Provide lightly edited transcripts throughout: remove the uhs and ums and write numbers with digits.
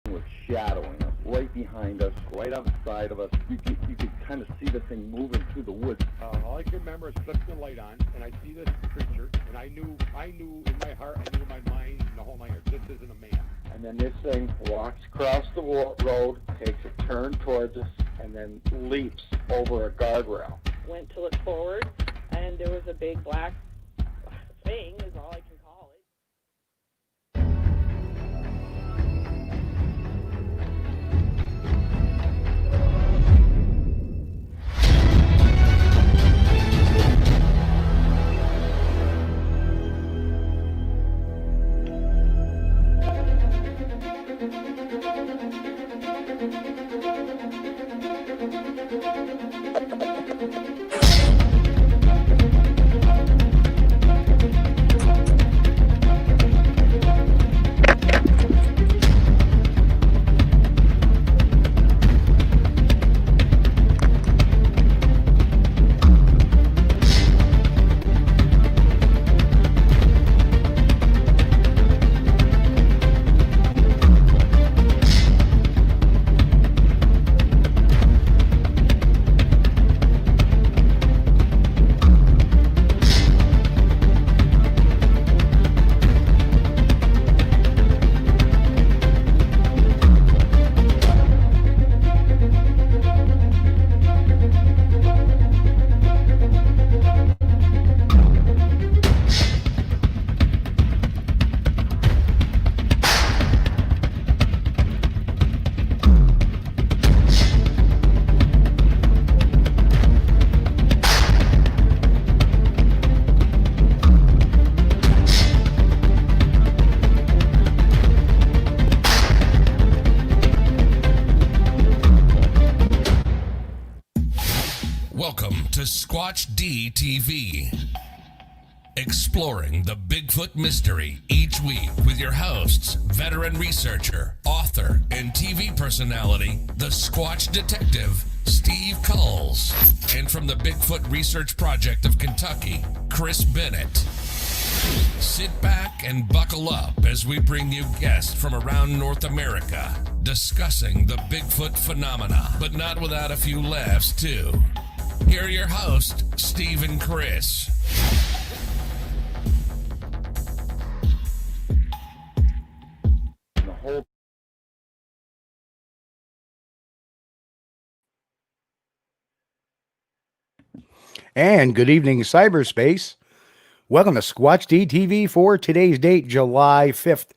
was shadowing us, right behind us, right outside of us. You could kind of see the thing moving through the woods. All I can remember is flipping the light on, and I see this creature, and I knew in my heart, I knew in my mind, in the whole nine yards, this isn't a man. And then this thing walks across the road, takes a turn towards us, and then leaps over a guardrail. Went to look forward, and there was a big black thing, is all I can call it. Welcome to Squatch-D TV, exploring the Bigfoot mystery each week with your hosts, veteran researcher, author, and TV personality, the Squatch detective, Steve Kulls, and from the Bigfoot Research Project of Kentucky, Chris Bennett. Sit back and buckle up as we bring you guests from around North America discussing the Bigfoot phenomena, but not without a few laughs too. Here are your hosts, Steve and Chris. And good evening, cyberspace. Welcome to Squatch-D TV for today's date, July 5th,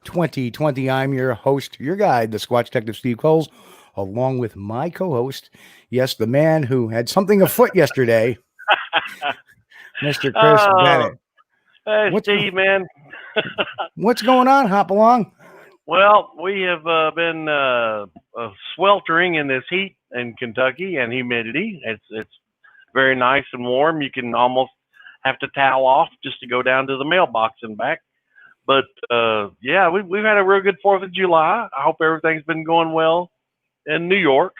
2020. I'm your host, your guide, the Squatch Detective Steve Kulls, along with my co-host, yes, the man who had something afoot yesterday, Mr. Chris Bennett. Hey, Steve, man. What's going on? Hop along. Well, we have been sweltering in this heat in Kentucky and humidity. It's very nice and warm. You can almost have to towel off just to go down to the mailbox and back. But yeah, we've had a real good 4th of July. I hope everything's been going well in New York.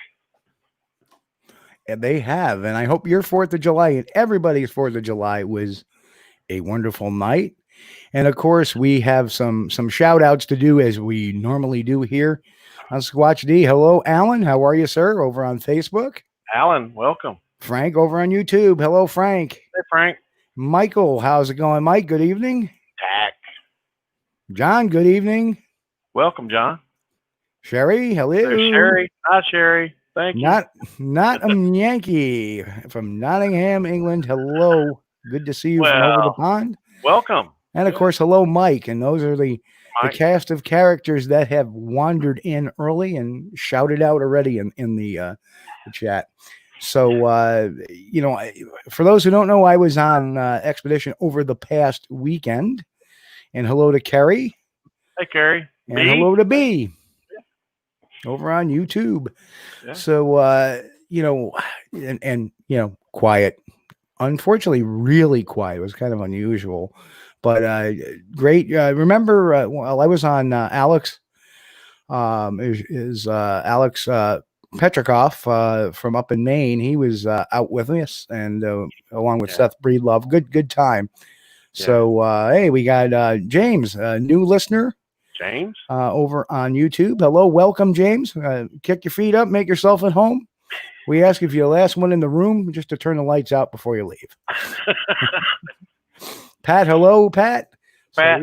And they have, and I hope your 4th of July and everybody's 4th of July was a wonderful night. And of course, we have some shout outs to do as we normally do here on Squatch-D. Hello, Alan. How are you, sir? Over on Facebook. Alan, welcome. Frank over on YouTube. Hello, Frank. Hey, Frank. Michael, how's it going, Mike? Good evening. Tack. John, good evening. Welcome, John. Sherry, hello. There's Sherry. Hi, Sherry. Thank you. Not a Yankee from Nottingham, England. Hello. Good to see you from over the pond. Welcome. And of course, hello, Mike. And those are the cast of characters that have wandered in early and shouted out already in the chat. So, you know, for those who don't know, I was on expedition over the past weekend. And hello to Kerry. Hey, Kerry. And hello to B. Over on YouTube. Yeah. So, you know, and, you know, quiet, unfortunately, really quiet. It was kind of unusual, but great. Remember, while I was on Alex, Alex Petrikoff from up in Maine. He was out with us and along with Seth Breedlove. Good time. Yeah. So, hey, we got James, a new listener. James. Over on YouTube. Hello, welcome, James. Kick your feet up, make yourself at home. We ask if you're the last one in the room just to turn the lights out before you leave. Pat, hello, Pat. Pat.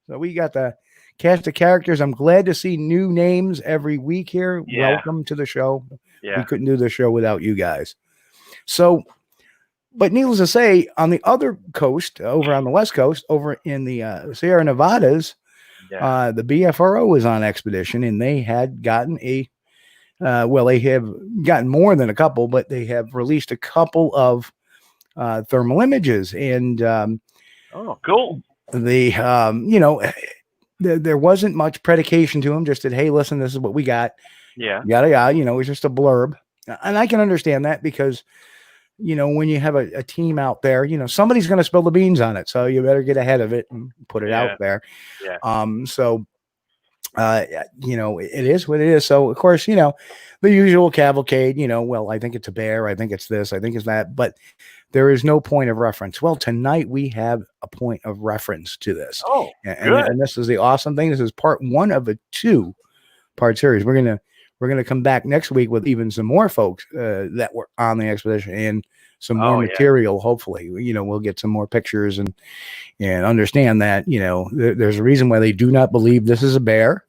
So we got the cast of characters. I'm glad to see new names every week here. Yeah. Welcome to the show. Yeah. We couldn't do the show without you guys. So, but needless to say, on the other coast, over on the West Coast, over in the Sierra Nevadas, the BFRO was on expedition, and they had gotten they have gotten more than a couple, but they have released a couple of thermal images. And oh, cool. There wasn't much predication to them, just that, hey, listen, this is what we got. Yeah. Yada, yada, it's just a blurb. And I can understand that because, when you have a team out there, somebody's going to spill the beans on it. So you better get ahead of it and put it out there. Yeah. It is what it is. So, of course, the usual cavalcade, well, I think it's a bear. I think it's this. I think it's that. But there is no point of reference. Well, tonight we have a point of reference to this. Oh, and this is the awesome thing. This is part 1 of a 2-part series. We're going to come back next week with even some more folks that were on the expedition and some more material. Hopefully, we'll get some more pictures and understand that, there's a reason why they do not believe this is a bear.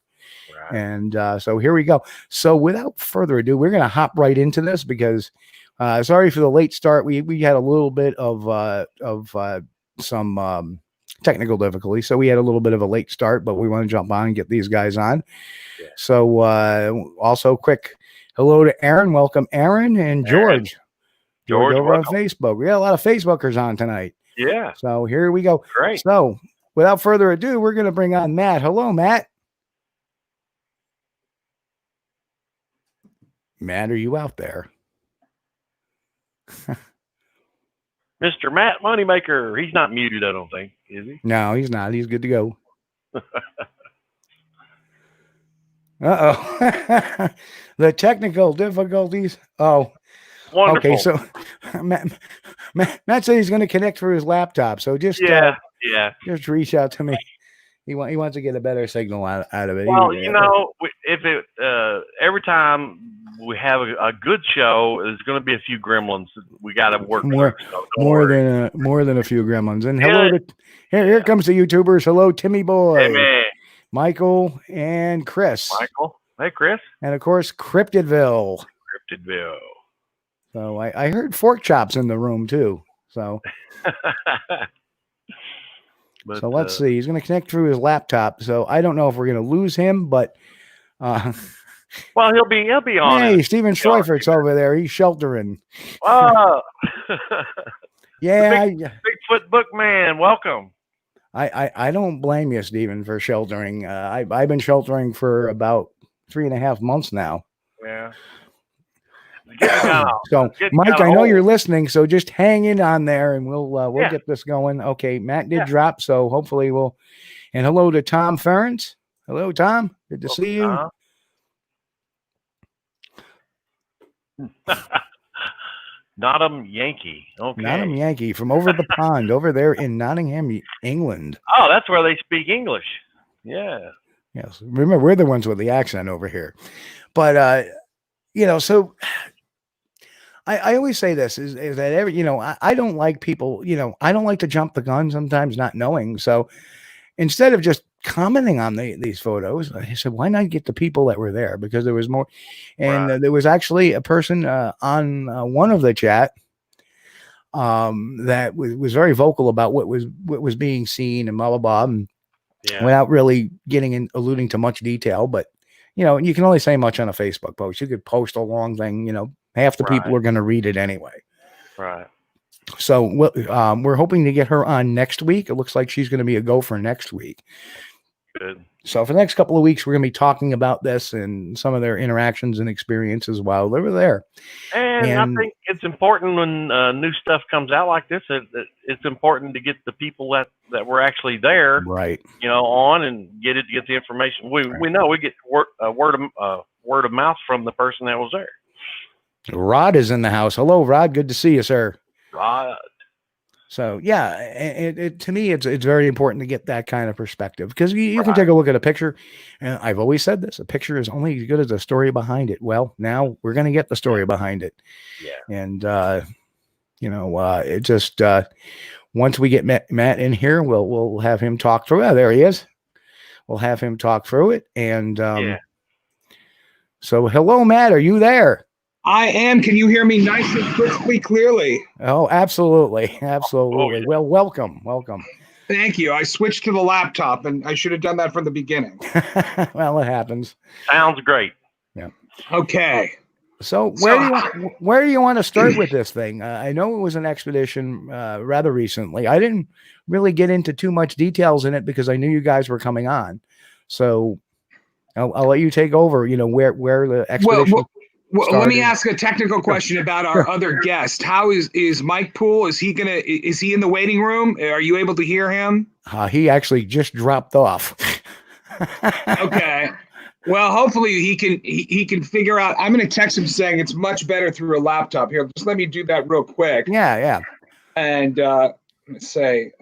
Right. And so here we go. So without further ado, we're going to hop right into this because sorry for the late start. We had a little bit of some technical difficulty. So we had a little bit of a late start, but we want to jump on and get these guys on. Yeah. So also quick hello to Aaron. Welcome, Aaron and George. George over on Facebook. We got a lot of Facebookers on tonight. Yeah. So here we go. Great. So without further ado, we're going to bring on Matt. Hello, Matt. Matt, are you out there? Mr. Matt Moneymaker. He's not muted, I don't think, is he? No, he's not. He's good to go. Uh-oh. The technical difficulties. Oh, wonderful. Okay, so Matt said he's going to connect through his laptop. So just just reach out to me. He wants to get a better signal out of it. Well, if it every time we have a good show, there's going to be a few gremlins we got to work more than a few gremlins. And hello to here comes the YouTubers. Hello, Timmy Boy, hey, Michael, and Chris. Michael, hey Chris, and of course Cryptidville. So I heard Fork Chops in the room too. So. But, so let's see. He's going to connect through his laptop. So I don't know if we're going to lose him, but well, he'll be on. Hey, Steven Schleifert's over there. He's sheltering. Oh, yeah, Bigfoot Bookman, welcome. I don't blame you, Steven, for sheltering. I've been sheltering for about 3.5 months now. Yeah. So, Mike, I know you're listening, so just hang in on there, and we'll get this going. Okay, Matt did drop, so hopefully we'll. And hello to Tom Ferentz. Hello, Tom. Good to see you. Nottingham Yankee. Okay. Nottingham Yankee from over the pond, over there in Nottingham, England. Oh, that's where they speak English. Yeah. Yes. Remember, we're the ones with the accent over here, but so. I always say this is that I don't like people, I don't like to jump the gun sometimes not knowing. So instead of just commenting on these photos, I said, why not get the people that were there? Because there was more. And there was actually a person on one of the chat that was very vocal about what was being seen and blah, blah, blah. And without really alluding to much detail, but you can only say much on a Facebook post. You could post a long thing, half the people are going to read it anyway. Right. So we're hoping to get her on next week. It looks like she's going to be a go for next week. Good. So for the next couple of weeks, we're going to be talking about this and some of their interactions and experiences while they were there. And I think it's important when new stuff comes out like this. It's important to get the people that were actually there, right? On and get the information. We know we get word of mouth from the person that was there. Rod is in the house. Hello, Rod. Good to see you, sir. Rod. So yeah, to me, it's very important to get that kind of perspective, because you can take a look at a picture, and I've always said this: a picture is only as good as the story behind it. Well, now we're going to get the story behind it, and it just once we get Matt in here, we'll have him talk through. Oh, there he is. We'll have him talk through it, and so hello, Matt. Are you there? I am. Can you hear me nice and crisply clearly? Oh, absolutely. Absolutely. Oh, yeah. Well, welcome. Thank you. I switched to the laptop, and I should have done that from the beginning. Well, it happens. Sounds great. Yeah. Okay. So where do you want to start with this thing? I know it was an expedition rather recently. I didn't really get into too much details in it because I knew you guys were coming on. So I'll let you take over, where the expedition Well, let me ask a technical question about our other guest. How is Mike Poole? Is he in the waiting room? Are you able to hear him? He actually just dropped off. Okay. Well, hopefully he can figure out. I'm going to text him saying it's much better through a laptop. Here, just let me do that real quick. Yeah. And let's say,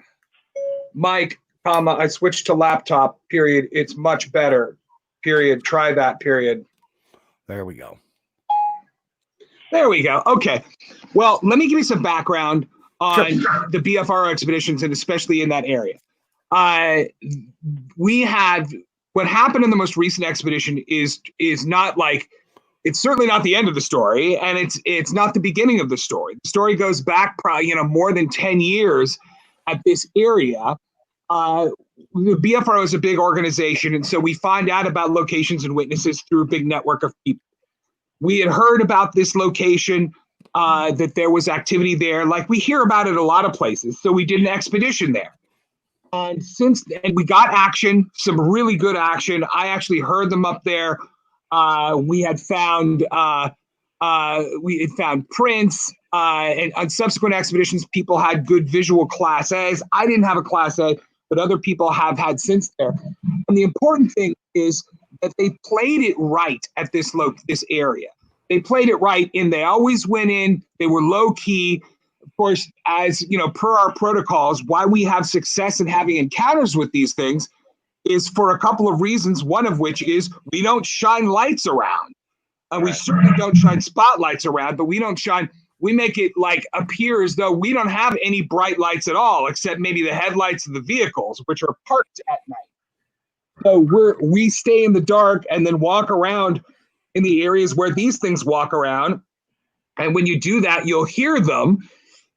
Mike, I switched to laptop, period. It's much better, period. Try that, period. There we go. There we go. Okay. Well, let me give you some background on the BFRO expeditions, and especially in that area. What happened in the most recent expedition is not like, it's certainly not the end of the story, and it's not the beginning of the story. The story goes back probably more than 10 years at this area. The BFRO is a big organization, and so we find out about locations and witnesses through a big network of people. We had heard about this location, that there was activity there, like we hear about it a lot of places. So we did an expedition there. And since then, we got action, some really good action. I actually heard them up there. We had found prints, and on subsequent expeditions, people had good visual Class A's. I didn't have a Class A, but other people have had since there. And the important thing is that they played it right at this area. They played it right they always went in, they were low key. Of course, as per our protocols, why we have success in having encounters with these things is for a couple of reasons, one of which is we don't shine lights around. We certainly don't shine spotlights around, but we make it like appear as though we don't have any bright lights at all, except maybe the headlights of the vehicles, which are parked at night. So we stay in the dark and then walk around in the areas where these things walk around. And when you do that, you'll hear them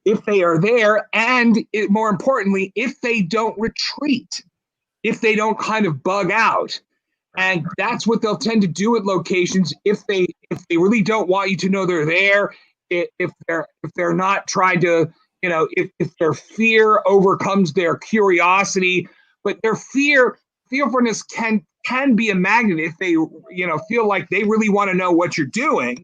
if they are there. And more importantly, if they don't retreat, if they don't kind of bug out. And that's what they'll tend to do at locations if they really don't want you to know they're there, if they're not trying to, if their fear overcomes their curiosity, but their fearfulness can be a magnet. If they feel like they really want to know what you're doing,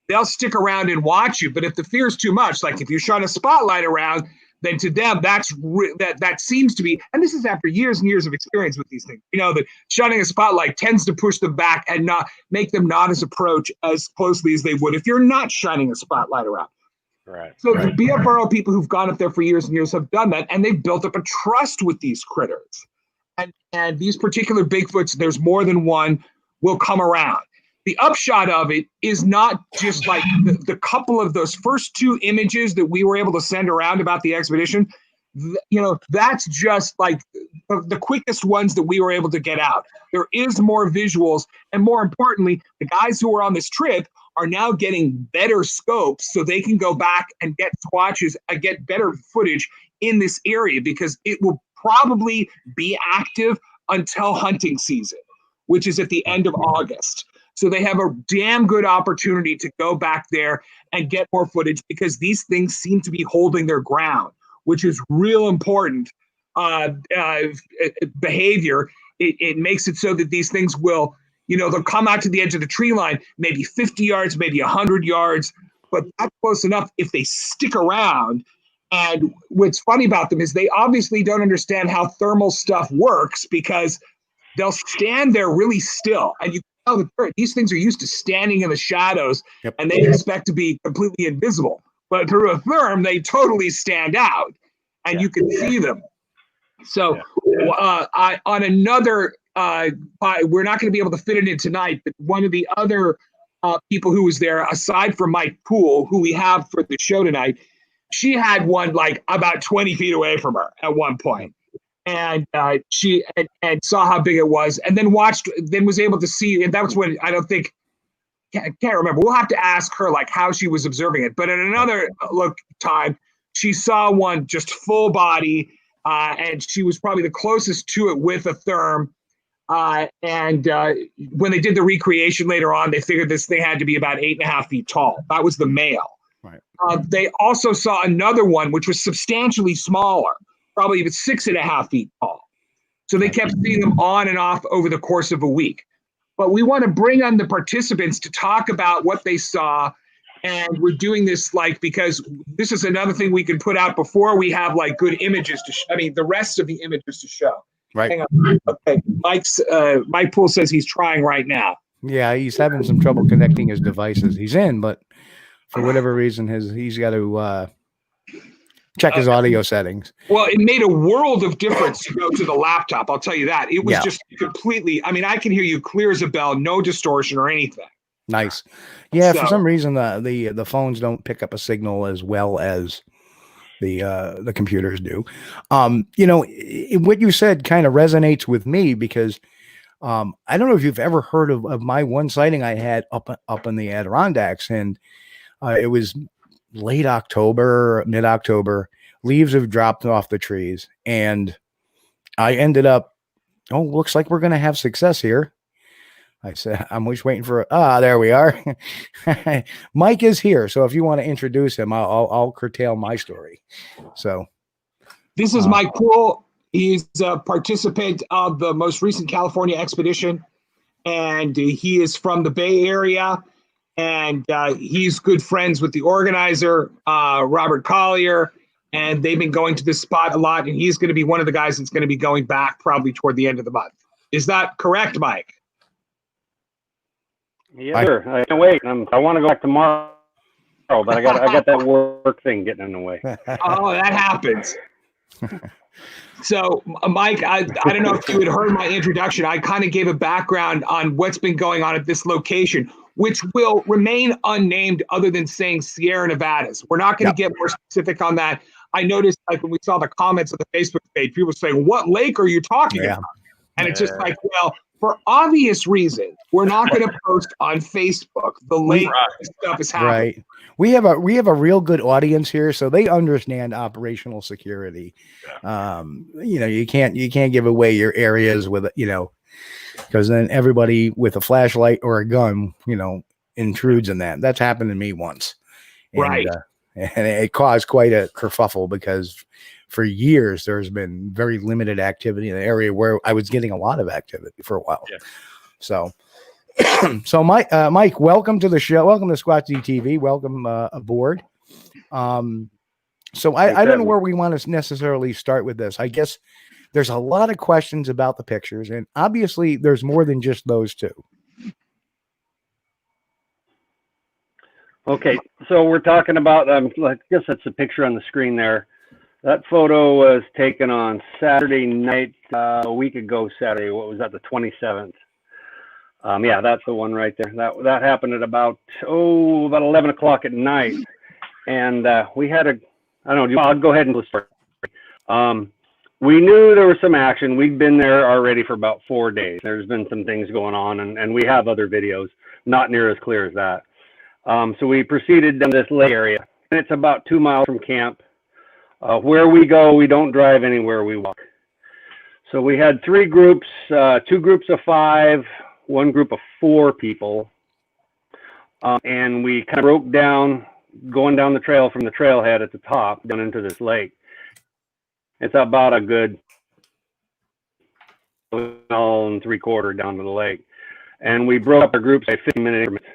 they'll stick around and watch you. But if the fear is too much, like if you shine a spotlight around, then to them that seems to be, and this is after years and years of experience with these things, that shining a spotlight tends to push them back and not make them not approach as closely as they would if you're not shining a spotlight around. Right. So the BFRO people who've gone up there for years and years have done that, and they've built up a trust with these critters. And these particular Bigfoots, there's more than one, will come around. The upshot of it is not just like the couple of those first two images that we were able to send around about the expedition. That's just like the quickest ones that we were able to get out. There is more visuals. And more importantly, the guys who are on this trip are now getting better scopes so they can go back and get Squatches, get better footage in this area, because it will probably be active until hunting season, which is at the end of August. So they have a damn good opportunity to go back there and get more footage, because these things seem to be holding their ground, which is real important behavior. It makes it so that these things will, they'll come out to the edge of the tree line, maybe 50 yards, maybe 100 yards, but that's close enough if they stick around. And what's funny about them is they obviously don't understand how thermal stuff works, because they'll stand there really still. And you can tell that these things are used to standing in the shadows, and they expect to be completely invisible. But through a therm, they totally stand out. and you can see them. So on another, we're not going to be able to fit it in tonight, but one of the other people who was there, aside from Mike Poole, who we have for the show tonight, she had one like about 20 feet away from her at one point. And she saw how big it was, and then was able to see, and that was when can't remember. We'll have to ask her like how she was observing it. But at another time, she saw one just full body, and she was probably the closest to it with a therm. And when they did the recreation later on, they figured this thing had to be about 8.5 feet tall. That was the male. Right. They also saw another one, which was substantially smaller, probably even 6.5 feet tall. So they kept seeing them on and off over the course of a week. But we want to bring on the participants to talk about what they saw. And we're doing this because this is another thing we can put out before we have like good images the rest of the images to show. Right. Hang on. Okay. Mike Poole says he's trying right now. Yeah, he's having some trouble connecting his devices. He's in, but for whatever reason, he's got to check his audio settings. Well, it made a world of difference to go to the laptop. I'll tell you that. It was just completely, I can hear you clear as a bell, no distortion or anything. Nice. Yeah, for some reason, the phones don't pick up a signal as well as the computers do. What you said kind of resonates with me because I don't know if you've ever heard of my one sighting I had up in the Adirondacks, and it was late October, mid-October. Leaves have dropped off the trees, and I ended up, looks like we're going to have success here. I said, I'm just waiting for, there we are. Mike is here. So if you want to introduce him, I'll curtail my story. So this is Mike Poole. He's a participant of the most recent California expedition, and he is from the Bay Area. And he's good friends with the organizer, Robert Collier, and they've been going to this spot a lot. And he's going to be one of the guys that's going to be going back probably toward the end of the month. Is that correct, Mike? Yeah, sure. I can't wait. I want to go back tomorrow, but I got that work thing getting in the way. Oh, that happens. So, Mike, I don't know if you had heard my introduction. I kind of gave a background on what's been going on at this location, which will remain unnamed other than saying Sierra Nevadas. We're not going to get more specific on that. I noticed when we saw the comments on the Facebook page, people saying, what lake are you talking about? And it's just for obvious reasons, we're not going to post on Facebook the lake stuff is happening. Right. We have a real good audience here, so they understand operational security. You can't give away your areas with because then everybody with a flashlight or a gun, intrudes in that. That's happened to me once. Right. And it caused quite a kerfuffle because for years there's been very limited activity in the area where I was getting a lot of activity for a while. Yeah. So Mike, welcome to the show. Welcome to Squatch-D TV. Welcome aboard. So I don't know where we want to necessarily start with this. I guess there's a lot of questions about the pictures, and obviously there's more than just those two. Okay, so we're talking about, I guess that's the picture on the screen there. That photo was taken on Saturday night, a week ago Saturday. What was that, the 27th? Yeah, that's the one right there. That happened at about 11 o'clock at night. And we had I'll go ahead and let's start. We knew there was some action. We'd been there already for about 4 days. There's been some things going on, and we have other videos, not near as clear as that. So we proceeded down this lake area, and it's about 2 miles from camp. Where we go, we don't drive anywhere, we walk. So we had 3 groups, 2 groups of 5, 1 group of 4 people. And we kind of broke down, going down the trail from the trailhead at the top down into this lake. It's about a good 1 3/4 down to the lake. And we broke up our groups by 15-minute increments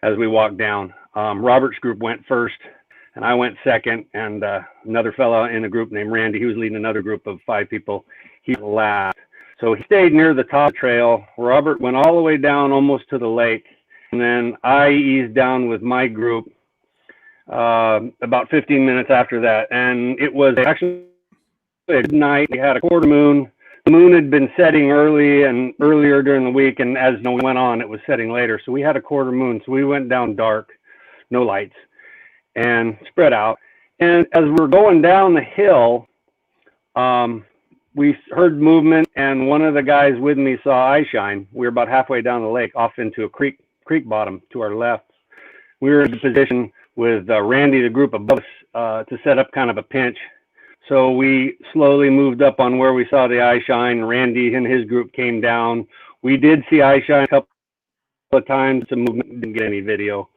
as we walked down. Robert's group went first, and I went second, and another fellow in a group named Randy, he was leading another group of 5 people, he went last. So he stayed near the top of the trail. Robert went all the way down almost to the lake, and then I eased down with my group about 15 minutes after that. And it was actually good night. We had a quarter moon. The moon had been setting earlier during the week, and as we went on, it was setting later. So we had a quarter moon. So we went down dark, no lights, and spread out. And as we're going down the hill, we heard movement, and one of the guys with me saw eye shine. We were about halfway down the lake, off into a creek bottom to our left. We were in a position with Randy, the group above us, to set up kind of a pinch. So we slowly moved up on where we saw the eye shine. Randy and his group came down. We did see eye shine a couple of times. The movement didn't get any video.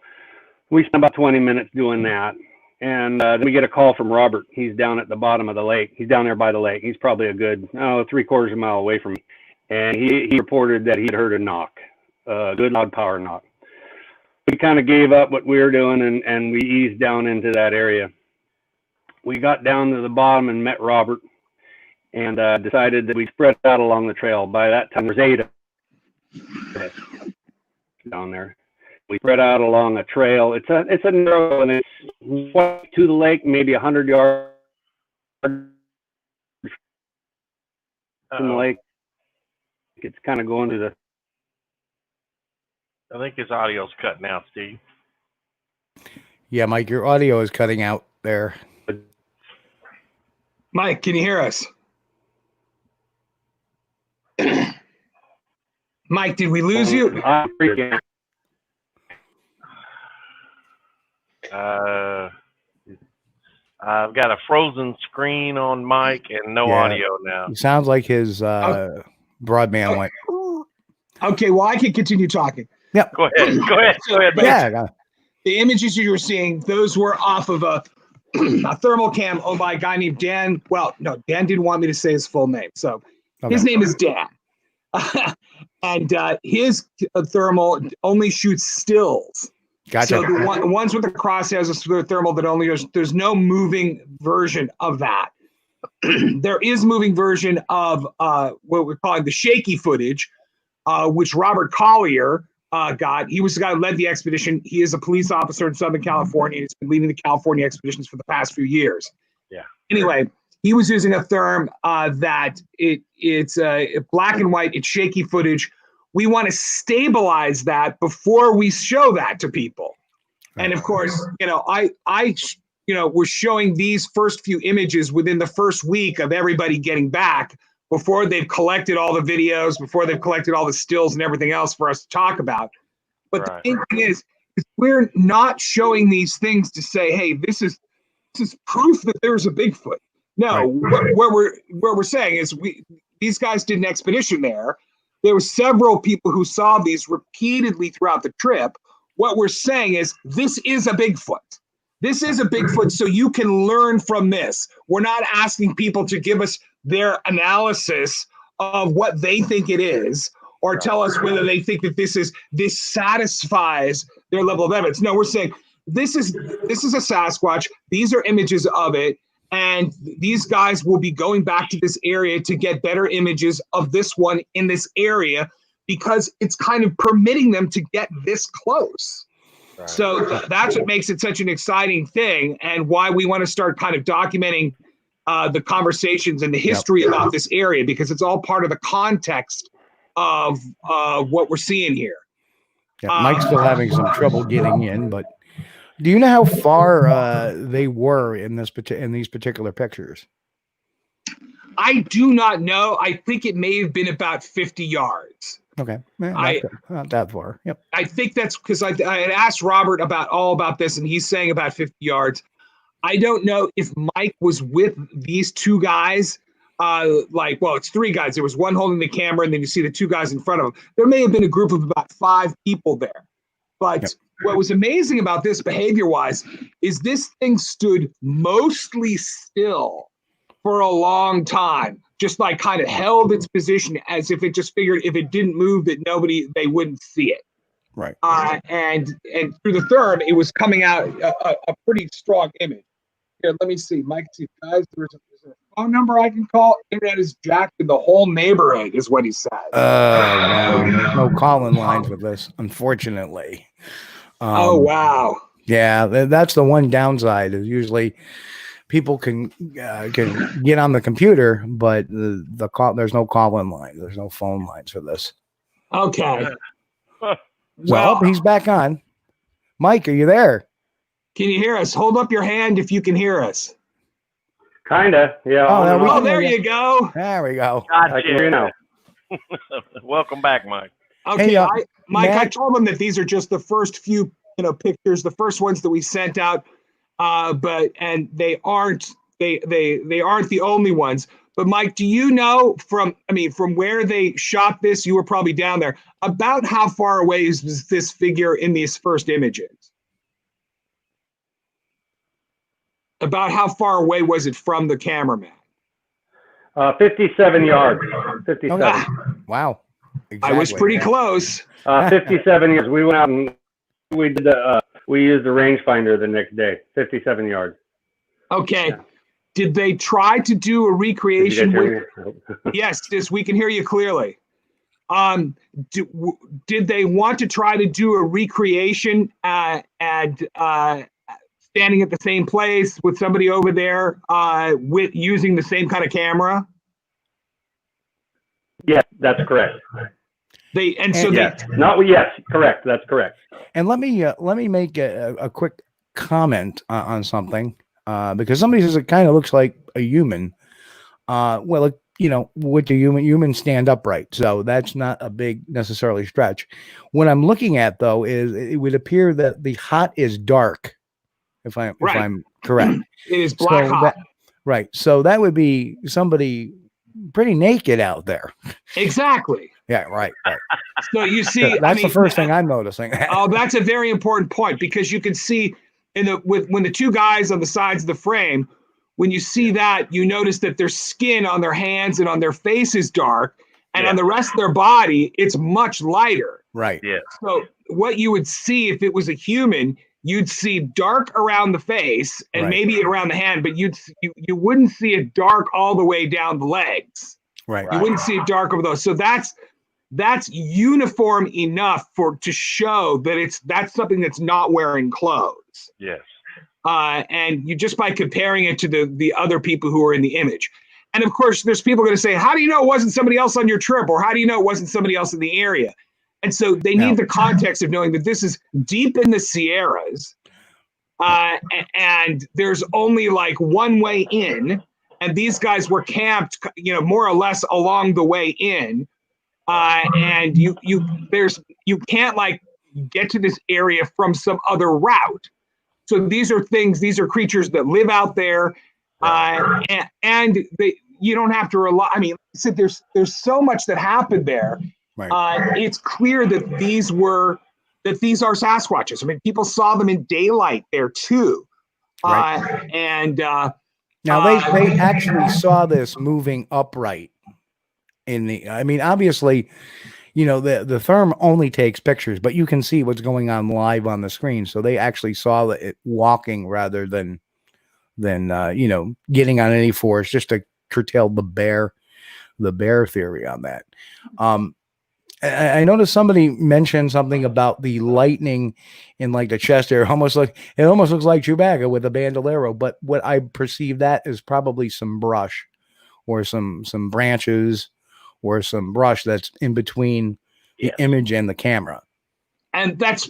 We spent about 20 minutes doing that. And then we get a call from Robert. He's down at the bottom of the lake. He's down there by the lake. He's probably a good, 3/4 of a mile away from me. And he reported that he'd heard a knock, a good loud power knock. We kind of gave up what we were doing and we eased down into that area. We got down to the bottom and met Robert and decided that we'd spread out along the trail. By that time, there's 8 of us down there. We spread out along a trail. It's a narrow, and it's to the lake, maybe 100 yards from the lake. It's kind of going to the... I think his audio's cutting out, Steve. Yeah, Mike, your audio is cutting out there. Mike, can you hear us? Mike, did we lose you? I've got a frozen screen on Mike and no audio now. It sounds like his broadband went. Okay, well, I can continue talking. Yeah. Go ahead. Yeah. The images you were seeing, those were off of a thermal cam owned by a guy named Dan. Well, no, Dan didn't want me to say his full name. So his name is Dan. And his thermal only shoots stills. Gotcha. So the ones with the crosshairs are thermal that only there's no moving version of that. There is moving version of what we're calling the shaky footage, which Robert Collier got. He was the guy who led the expedition. He is a police officer in Southern California. He's been leading the California expeditions for the past few years. Yeah. Anyway, he was using a therm that it's black and white. It's shaky footage. We want to stabilize that before we show that to people. And of course, we're showing these first few images within the first week of everybody getting back before they've collected all the videos, before they've collected all the stills and everything else for us to talk about. But the thing is we're not showing these things to say, hey, this is proof that there's a Bigfoot. No, what we're saying is these guys did an expedition there. There were several people who saw these repeatedly throughout the trip. What we're saying is this is a Bigfoot. This is a Bigfoot, so you can learn from this. We're not asking people to give us their analysis of what they think it is or tell us whether they think that this satisfies their level of evidence. No, we're saying this is a Sasquatch. These are images of it. And these guys will be going back to this area to get better images of this one in this area because it's kind of permitting them to get this close. Right. So that's what makes it such an exciting thing and why we want to start kind of documenting the conversations and the history about this area, because it's all part of the context of what we're seeing here. Yeah, Mike's still having some trouble getting in, but do you know how far they were in these particular pictures? I do not know. I think it may have been about 50 yards. Okay, not that far. Yep. I think that's because I had asked Robert about this, and he's saying about 50 yards. I don't know if Mike was with these two guys. It's 3 guys. There was one holding the camera, and then you see the 2 guys in front of him. There may have been a group of about 5 people there, but what was amazing about this behavior-wise is this thing stood mostly still for a long time, just like kind of held its position as if it just figured if it didn't move that they wouldn't see it. Right. And through the therm, it was coming out a pretty strong image. Here, let me see. Mike, see, guys, there's a phone number I can call. Internet is jacked in the whole neighborhood, is what he said. No calling lines with this, unfortunately. Oh, wow. Yeah, that's the one downside is usually people can get on the computer, but the call, there's no call-in line. There's no phone lines for this. Okay. So Well, he's back on. Mike, are you there? can you hear us? Hold up your hand if you can hear us. Kinda, yeah. Oh, no, we Oh, can there hear you. you go. There we go. I can hear you now. Welcome back, Mike. Okay, Hey, Mike, I Matt- told them that these are just the first few, pictures, the first ones that we sent out, but they aren't the only ones. But Mike, do you know from where they shot this? You were probably down there. About how far away is this figure in these first images? About how far away was it from the cameraman? 57 yards. 57. Okay. Wow. I was Exactly. pretty close. 57 yards. We went out and we did we used the rangefinder the next day. 57 yards. Okay. Yeah. Did they try to do a Did you recreation? guys hear me? Yes, we can hear you clearly. Did they want to try to do a recreation and standing at the same place with somebody over there with using the same kind of camera? Yes, that's correct. Yes, correct. That's correct. And let me make a quick comment on something because somebody says it kind of looks like a human. Well, with the humans stand upright, so that's not a big necessarily stretch. What I'm looking at though is it would appear that the hot is dark, if I'm correct. It is black hot. Right. So that would be somebody pretty naked out there. Exactly. Yeah. Right. So you see, that's the first thing I'm noticing. Oh, that's a very important point because you can see when the two guys on the sides of the frame, when you see that, you notice that their skin on their hands and on their face is dark, and on the rest of their body, it's much lighter. Right. Yeah. So what you would see if it was a human, you'd see dark around the face and maybe around the hand, but you wouldn't see it dark all the way down the legs. Right. You wouldn't see it dark over those. So that's uniform enough to show that that's something that's not wearing clothes. Yes. And you just by comparing it to the other people who are in the image. And of course, there's people going to say, how do you know it wasn't somebody else on your trip? Or how do you know it wasn't somebody else in the area? And so they need the context of knowing that this is deep in the Sierras. And there's only like one way in. And these guys were camped, more or less along the way in. And you can't like get to this area from some other route. So these are creatures that live out there, and you don't have to rely. I mean, there's so much that happened there. Right. It's clear that these are Sasquatches. I mean, people saw them in daylight there too. Right. Now they actually saw this moving upright. Obviously, the therm only takes pictures, but you can see what's going on live on the screen. So they actually saw it walking rather than getting on any force, just to curtail the bear theory on that. I noticed somebody mentioned something about the lightning in like the chest area. It almost looks like Chewbacca with a bandolero, but what I perceive that is probably some brush or some branches or some brush that's in between the image and the camera. And that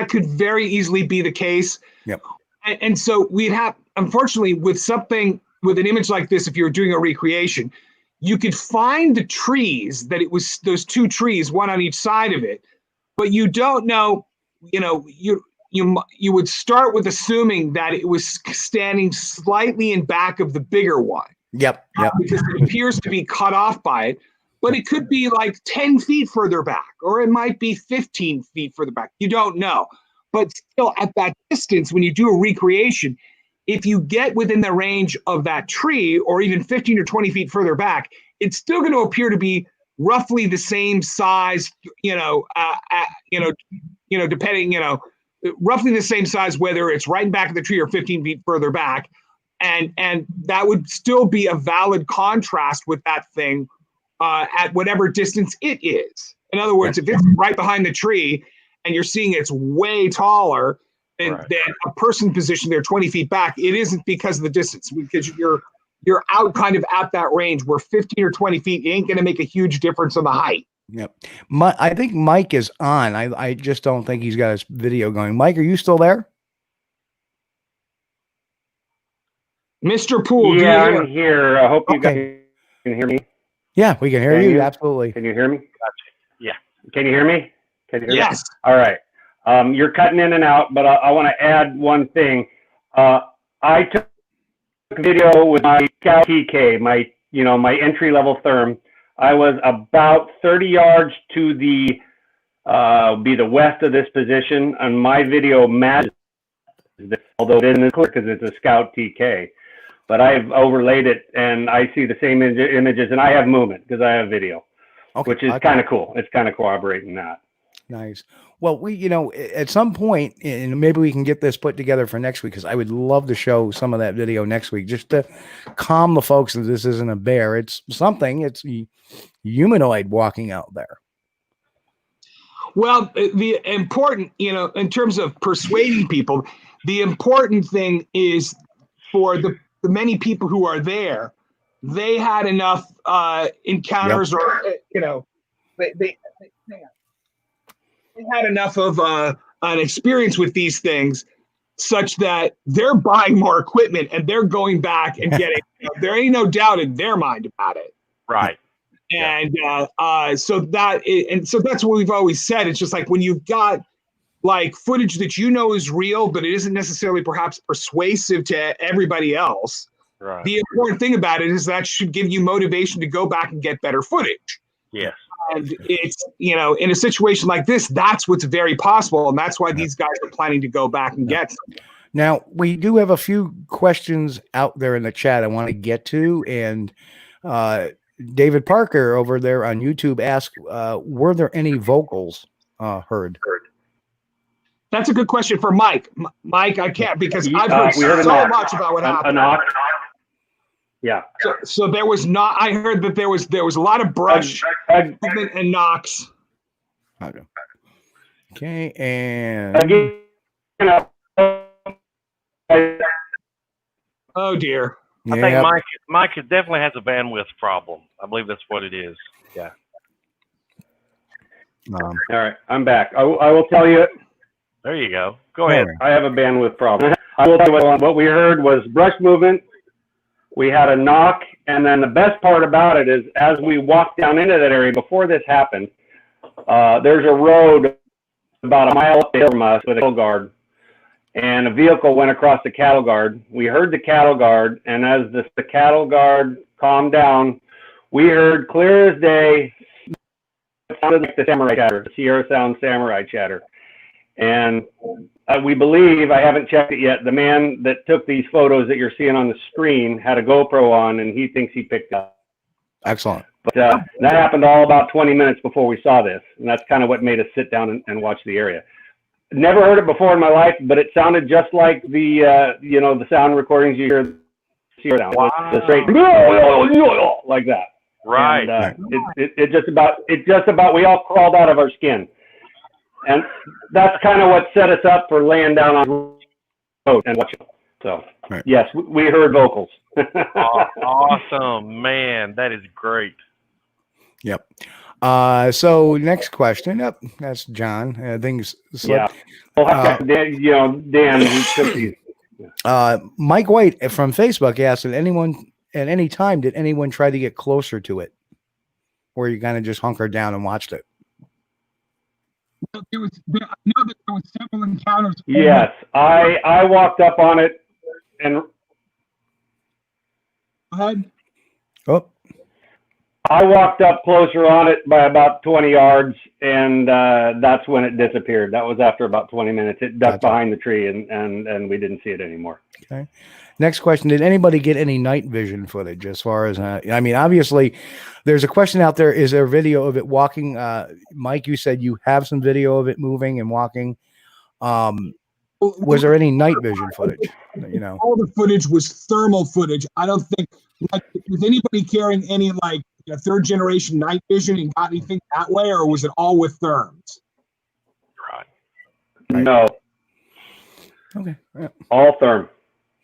could very easily be the case. Yep. And so we'd have, unfortunately, with an image like this, if you're doing a recreation, you could find the trees that it was those two trees, one on each side of it, but you don't know, you would start with assuming that it was standing slightly in back of the bigger one. Yep. Because it appears to be cut off by it, but it could be like 10 feet further back, or it might be 15 feet further back. You don't know. But still at that distance, when you do a recreation, if you get within the range of that tree, or even 15 or 20 feet further back, it's still going to appear to be roughly the same size, depending, roughly the same size, whether it's right back of the tree or 15 feet further back. And that would still be a valid contrast with that thing at whatever distance it is. In other words, if it's right behind the tree and you're seeing it's way taller, and Right. then a person positioned there 20 feet back, it isn't because of the distance, because you're out kind of at that range where 15 or 20 feet ain't going to make a huge difference on the height. Yep. I think Mike is on. I just don't think he's got his video going. Mike, are you still there? Mr. Poole, do you Yeah, hear? I'm here. I hope you Okay. guys can hear me. Yeah, we can hear Can you. you? Absolutely. Can you hear me? Yeah. Can you hear me? Can you hear me? Yes. All right. You're cutting in and out, but I want to add one thing. I took a video with my Scout TK, my entry level therm. I was about 30 yards to the be the west of this position, and my video matches this, although it isn't clear because it's a Scout TK. But I've overlaid it, and I see the same images, and I have movement because I have video, Okay. which is kind of cool. It's kind of corroborating that. Nice. Well, at some point, and maybe we can get this put together for next week, because I would love to show some of that video next week, just to calm the folks that this isn't a bear. It's something. It's a humanoid walking out there. Well, the important, in terms of persuading people, the important thing is for the many people who are there, they had enough encounters, or they had enough of an experience with these things, such that they're buying more equipment and they're going back and getting. There ain't no doubt in their mind about it. Right. And so that's what we've always said. It's just like when you've got like footage that is real, but it isn't necessarily perhaps persuasive to everybody else. Right. The important thing about it is that should give you motivation to go back and get better footage. Yes. And it's, in a situation like this, that's what's very possible. And that's why these guys are planning to go back and get some. Now, we do have a few questions out there in the chat I want to get to. And David Parker over there on YouTube asked, were there any vocals heard? That's a good question for Mike. Mike, I can't, because I've we heard heard so much about what happened. A knock. Yeah. So there was not. I heard that there was a lot of brush movement and knocks. Okay, and Again, oh dear. I think Mike definitely has a bandwidth problem. I believe that's what it is. Yeah. All right, I'm back. I will tell you. There you go. Go ahead. I have a bandwidth problem. I will tell you what we heard was brush movement. We had a knock, and then the best part about it is as we walked down into that area before this happened, there's a road about a mile up from us with a cattle guard, and a vehicle went across the cattle guard. We heard the cattle guard, and as the cattle guard calmed down, we heard clear as day, it sounded like the samurai chatter, the Sierra Sound samurai chatter. And we believe, I haven't checked it yet, the man that took these photos that you're seeing on the screen had a GoPro on, and he thinks he picked up. excellent. But that happened all about 20 minutes before we saw this, and that's kind of what made us sit down and watch the area. Never heard it before in my life, but it sounded just like the the sound recordings you hear down. Wow. The straight like that. Right. And, it just about we all crawled out of our skin. And that's kind of what set us up for laying down on the road and watching. So, yes, we heard vocals. Awesome, man. That is great. Yep. So next question. Yep, that's John. Things slipped. Yeah. Dan, he took these. Mike White from Facebook asked, at any time, did anyone try to get closer to it? Or you kind of just hunkered down and watched it? I know that there was several encounters. Yes, I walked up on it and I walked up closer on it by about 20 yards, and that's when it disappeared. That was after about 20 minutes. It ducked behind the tree, and we didn't see it anymore. Okay. Next question. Did anybody get any night vision footage as far as, obviously there's a question out there. Is there video of it walking? Mike, you said you have some video of it moving and walking. Was there any night vision footage? All the footage was thermal footage. I don't think, was anybody carrying any third generation night vision and got anything that way, or was it all with therms? Right. No. Okay. Yeah. All therm.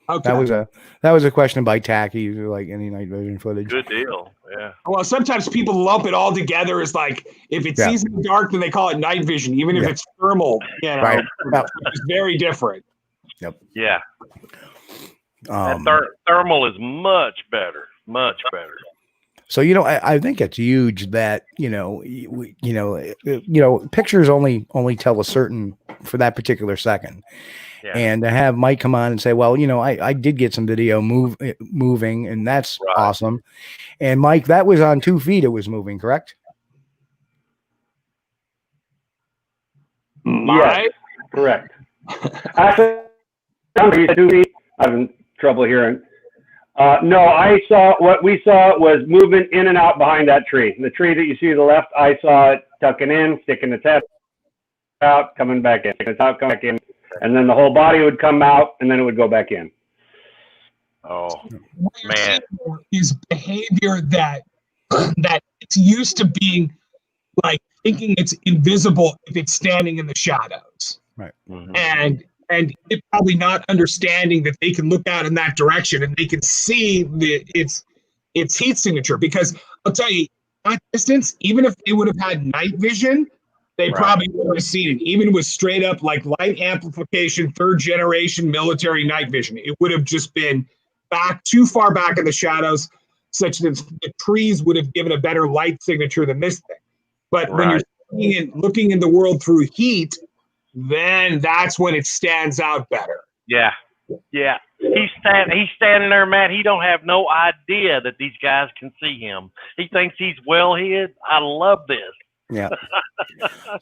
Okay. That was a question by Tacky, like any night vision footage. Good deal. Yeah. Well, sometimes people lump it all together as like if it sees in the dark, then they call it night vision, even if it's thermal. You know, Right. it's very different. Yep. Yeah. Thermal is much better. Much better. So I think it's huge that pictures only tell a certain for that particular second, and to have Mike come on and say, well, I did get some video moving, and that's awesome. And Mike, that was on 2 feet. It was moving, correct? Yes, correct. Actually, I'm having trouble hearing. No, what we saw was movement in and out behind that tree. The tree that you see to the left, I saw it tucking in, sticking its head out, coming back in, sticking its out, coming back in, and then the whole body would come out, and then it would go back in. Oh, man. Is behavior that it's used to being like thinking it's invisible if it's standing in the shadows. Right. Mm-hmm. And it probably not understanding that they can look out in that direction and they can see its heat signature. Because I'll tell you, that distance, even if they would have had night vision, they probably would have seen it. Even with straight up like light amplification, 3rd generation military night vision, it would have just been too far back in the shadows, such that the trees would have given a better light signature than this thing. But when you're looking in the world through heat, then that's when it stands out better. Yeah. Yeah. He's standing there, Matt. He don't have no idea that these guys can see him. He thinks he's well hid. I love this. Yeah.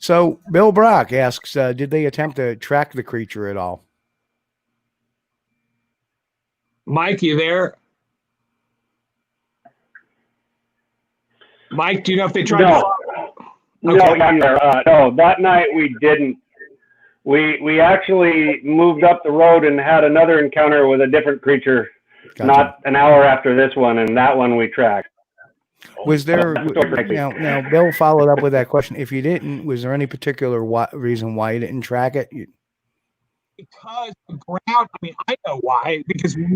So Bill Brock asks, did they attempt to track the creature at all? Mike, you there? Mike, do you know if they tried to... No, no, that night we didn't. We actually moved up the road and had another encounter with a different creature, not an hour after this one, and that one we tracked. Was there now Bill followed up with that question? If you didn't, was there any particular reason why you didn't track it? Because the ground. I mean, I know why. Because we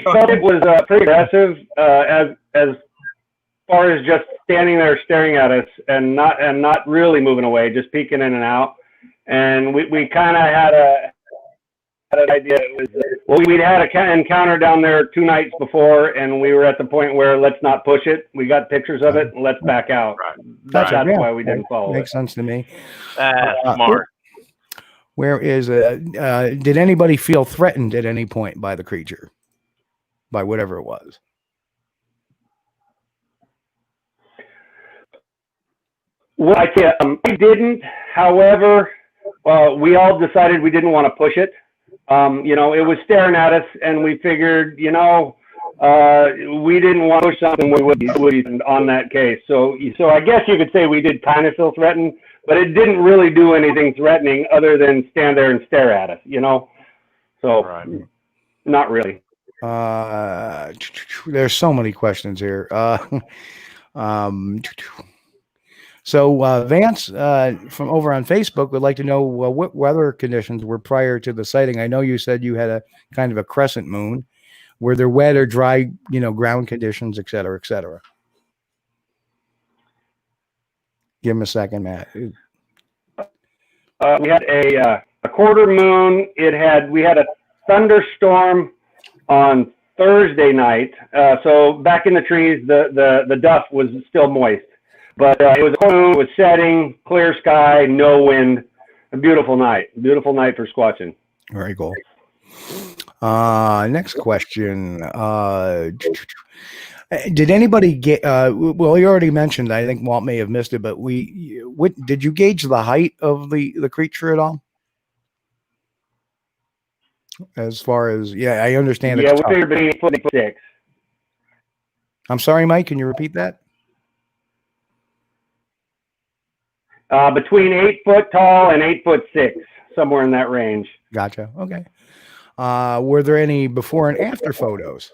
thought it was pretty aggressive as far as just standing there staring at us and not really moving away, just peeking in and out. And we kind of had an idea. We'd had an encounter down there 2 nights before, and we were at the point where let's not push it. We got pictures of it, and let's back out. That's why we didn't follow it. Makes sense to me. Smart. Where is did anybody feel threatened at any point by the creature, by whatever it was? Well, I didn't. However, we all decided we didn't want to push it. It was staring at us, and we figured, we didn't want to push something we would on that case. So I guess you could say we did kind of feel threatened, but it didn't really do anything threatening other than stand there and stare at us, So, not really. There's so many questions here. So Vance from over on Facebook would like to know what weather conditions were prior to the sighting. I know you said you had a kind of a crescent moon. Were there wet or dry, ground conditions, et cetera, et cetera? Give him a second, Matt. We had a quarter moon. We had a thunderstorm on Thursday night. So back in the trees, the dust was still moist. But it was a moon, it was setting, clear sky, no wind. A beautiful night. Beautiful night for squatching. Very cool. Next question. Did anybody get? Well, you already mentioned. I think Walt may have missed it, but did you gauge the height of the creature at all? As far as I understand. Yeah, we figured between 8 foot and 6. I'm sorry, Mike. Can you repeat that? Between 8 foot tall and 8'6", somewhere in that range. Gotcha. Okay. Were there any before and after photos?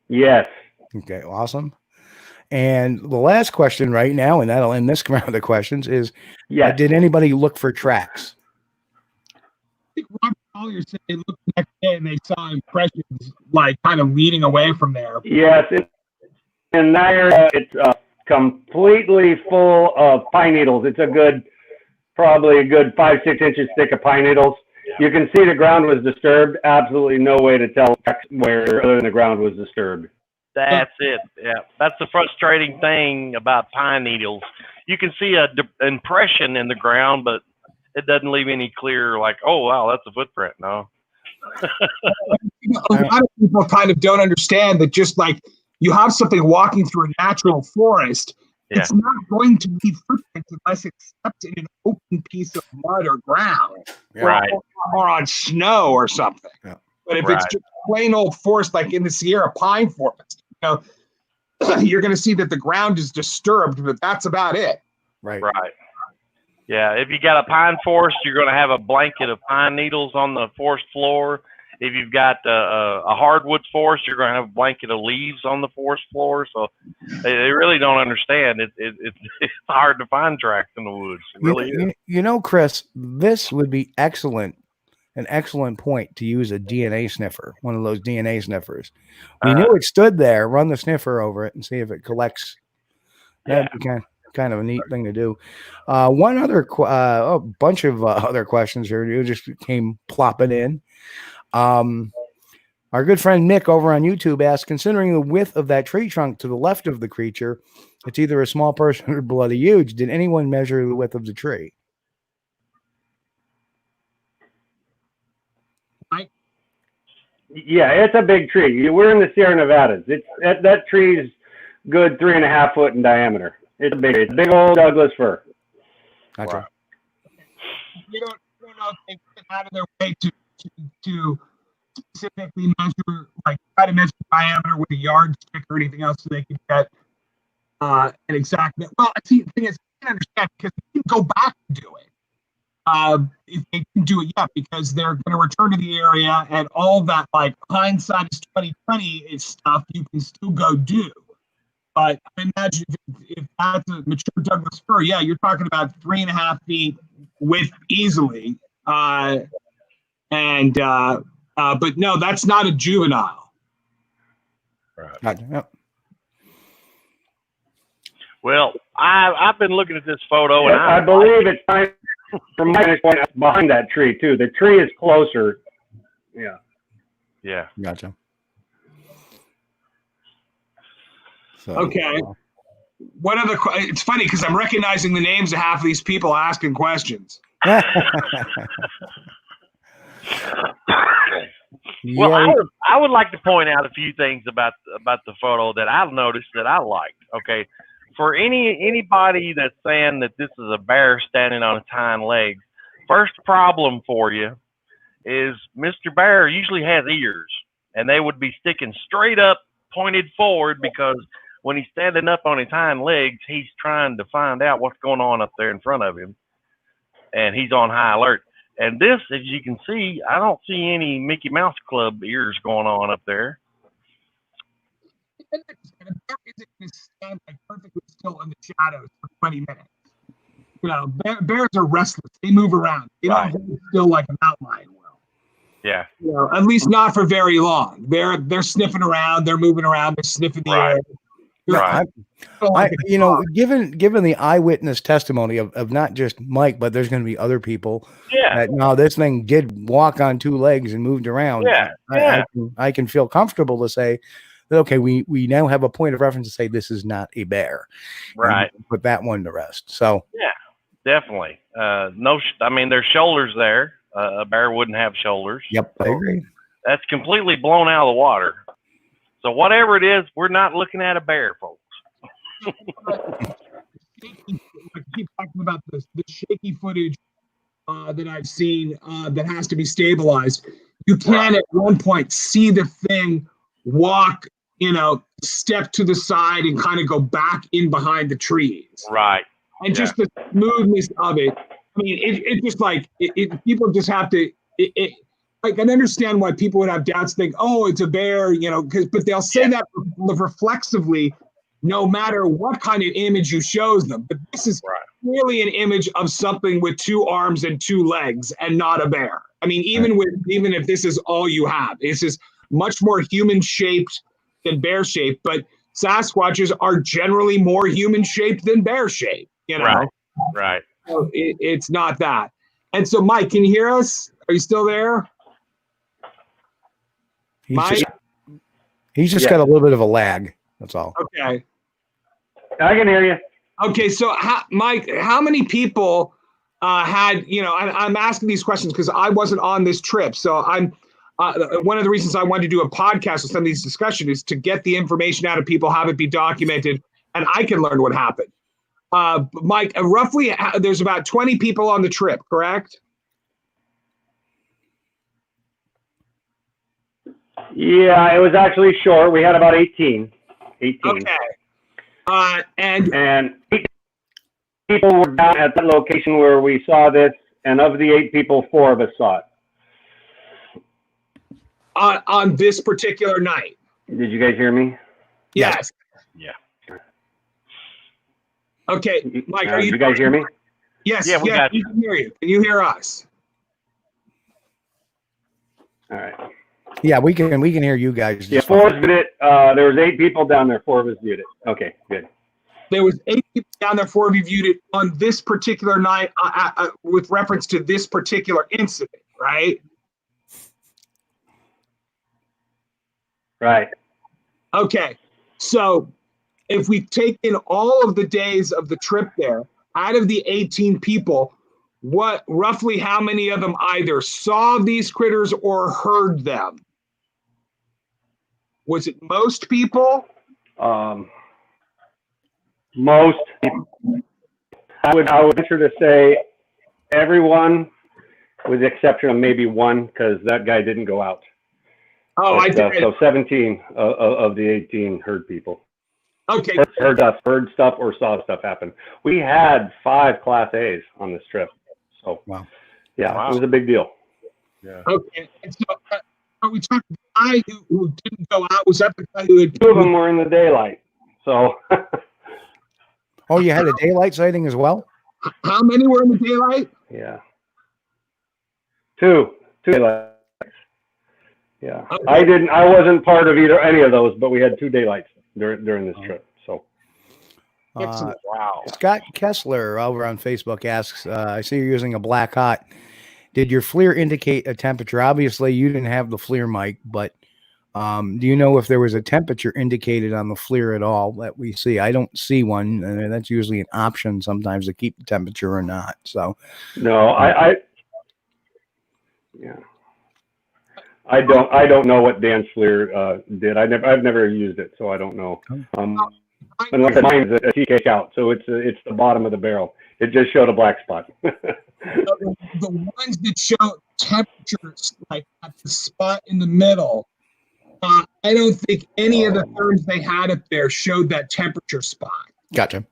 Yes. Okay. Awesome. And the last question right now, and that'll end this round of questions, is Yes. did anybody look for tracks? I think Robert Collier said they looked the next day and they saw impressions like kind of leading away from there. Yes, in that area, it's completely full of pine needles. It's probably a good 5-6 inches thick of pine needles. You can see the ground was disturbed. Absolutely no way to tell where other than the ground was disturbed. That's it. Yeah, that's the frustrating thing about pine needles. You can see a impression in the ground, but it doesn't leave any clear, like, oh, wow, that's a footprint. No. A lot of people kind of don't understand that just like you have something walking through a natural forest, it's not going to be footprints unless it's stepped in an open piece of mud or ground, Right. or on snow or something. Yeah. But if it's just plain old forest, like in the Sierra Pine Forest, you're going to see that the ground is disturbed, but that's about it. Right. Right. Yeah, if you got a pine forest, you're going to have a blanket of pine needles on the forest floor. If you've got a hardwood forest, you're going to have a blanket of leaves on the forest floor. So they really don't understand. It's hard to find tracks in the woods. It really is. Chris, this would be an excellent point to use a DNA sniffer, one of those DNA sniffers. We knew it stood there, run the sniffer over it and see if it collects. That'd be kind of a neat thing to do. One other, a bunch of other questions here. You just came plopping in. Our good friend Nick over on YouTube asked, considering the width of that tree trunk to the left of the creature, it's either a small person or bloody huge. Did anyone measure the width of the tree? Yeah, it's a big tree. We're in the Sierra Nevadas. That tree is good 3.5 foot in diameter. It's big old Douglas fir. Gotcha. Wow. You don't know if they went out of their way to specifically measure, like try to measure diameter with a yardstick or anything else so they can get an exact. Well, see, the thing is, I can understand because they can go back and do it. If they can do it yet, because they're going to return to the area and all that, like hindsight is 2020 is stuff you can still go do. But I imagine if that's a mature Douglas fir, yeah, you're talking about 3.5 feet width easily. But no, that's not a juvenile. Right. Gotcha. Yep. Well, I've been looking at this photo, and I believe it's time, from my point, it's behind that tree too. The tree is closer. Yeah. Yeah. Gotcha. So, Okay. What other? It's funny because I'm recognizing the names of half of these people asking questions. Well, I would like to point out a few things about the photo that I've noticed that I liked. Okay, for anybody that's saying that this is a bear standing on its hind legs, first problem for you is Mr. Bear usually has ears, and they would be sticking straight up, pointed forward, because when he's standing up on his hind legs, he's trying to find out what's going on up there in front of him, and he's on high alert. And this, as you can see, I don't see any Mickey Mouse Club ears going on up there. A bear isn't going to stand like perfectly still in the shadows for 20 minutes. You know, bears are restless. They move around. They don't hold still like a mountain lion will. Yeah. You know, at least not for very long. They're sniffing around. They're moving around. They're sniffing the air. Right. Given the eyewitness testimony of not just Mike, but there's going to be other people. Yeah. That, no, this thing did walk on two legs and moved around. Yeah. I can feel comfortable to say that, okay, we now have a point of reference to say this is not a bear. Right. Put that one to rest. So yeah, definitely. There's shoulders there. A bear wouldn't have shoulders. Yep, I agree. That's completely blown out of the water. So whatever it is, we're not looking at a bear, folks. I keep talking about the shaky footage that I've seen that has to be stabilized. You can at one point see the thing walk, step to the side and kind of go back in behind the trees. Right. And just the smoothness of it. I mean, it just like people just have to. I can understand why people would have doubts, think, "Oh, it's a bear," but they'll say that reflexively no matter what kind of image you shows them. But this is really an image of something with 2 arms and 2 legs and not a bear. I mean, even if this is all you have, it's just much more human shaped than bear shaped. But Sasquatches are generally more human shaped than bear shaped, you know? Right. So it's not that. And so, Mike, can you hear us? Are you still there? He's just got a little bit of a lag. That's all. Okay. I can hear you. Okay. So, Mike, how many people had, you know, I'm asking these questions because I wasn't on this trip. So I'm one of the reasons I wanted to do a podcast with some of these discussions is to get the information out of people, have it be documented, and I can learn what happened. Mike, roughly, there's about 20 people on the trip, correct? Yeah, it was actually short. We had about 18. Okay. And 8 people were down at the location where we saw this, and of the 8 people, 4 of us saw it. On this particular night. Did you guys hear me? Yes. Yeah. Okay, Mike, are you guys hear me? Yes. Yeah, we got you. We can hear you. Can you hear us? All right. Yeah, we can hear you guys. Yeah, 4 of us viewed it. There was 8 people down there. 4 of us viewed it. Okay, good. There was 8 people down there. 4 of you viewed it on this particular night with reference to this particular incident, right? Right. Okay, so if we take in all of the days of the trip there, out of the 18 people, roughly how many of them either saw these critters or heard them? Was it most people? Most. I would venture to say everyone, with the exception of maybe 1, because that guy didn't go out. Oh, But, I did. So 17 of the 18 heard people. Okay. Heard stuff or saw stuff happen. We had 5 Class A's on this trip. So, wow. Yeah, it was a big deal. Yeah. Okay. And so, are we talking the guy who didn't go out? Was that the guy who had 2 of them were in the daylight. So. Oh, you had a daylight sighting as well? How many were in the daylight? Yeah. 2 daylights. Yeah. Okay. I wasn't part of any of those, but we had 2 daylights during this trip. So. Wow. Scott Kessler over on Facebook asks, I see you're using a black hot. Did your FLIR indicate a temperature? Obviously, you didn't have the FLIR mic, but do you know if there was a temperature indicated on the FLIR at all that we see? I don't see one, and that's usually an option sometimes to keep the temperature or not. So, no, yeah. I don't know what Dan's FLIR did. I've never used it, so I don't know. And like mine's a TK out, so it's the bottom of the barrel. It just showed a black spot. The ones that show temperatures, like at the spot in the middle, I don't think any of the therms they had up there showed that temperature spot. gotcha.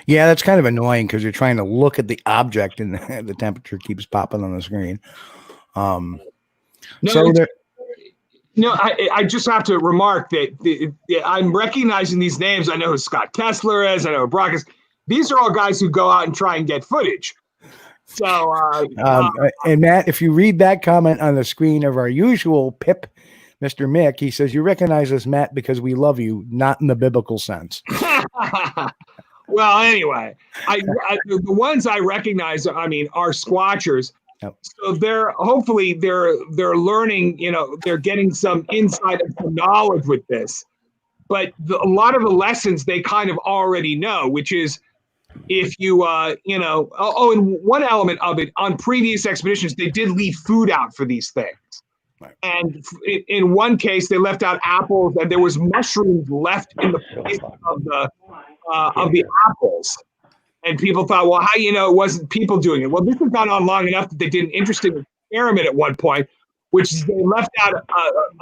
Yeah, that's kind of annoying because you're trying to look at the object and the temperature keeps popping on the screen. I just have to remark that I'm recognizing these names. I know who Scott Kessler is. I know who Brock is. These are all guys who go out and try and get footage. So, and Matt, if you read that comment on the screen of our usual Pip, Mr. Mick, he says, you recognize us, Matt, because we love you, not in the biblical sense. well, anyway, the ones I recognize, are Squatchers. Yep. So they're learning, they're getting some insight and some knowledge with this. But a lot of the lessons they kind of already know, which is if you, and one element of it, on previous expeditions, they did leave food out for these things. Right. And in one case, they left out apples, and there was mushrooms left in the place of the apples. And people thought, well, how do you know it wasn't people doing it? Well, this has gone on long enough that they did an interesting experiment at one point, which is they left out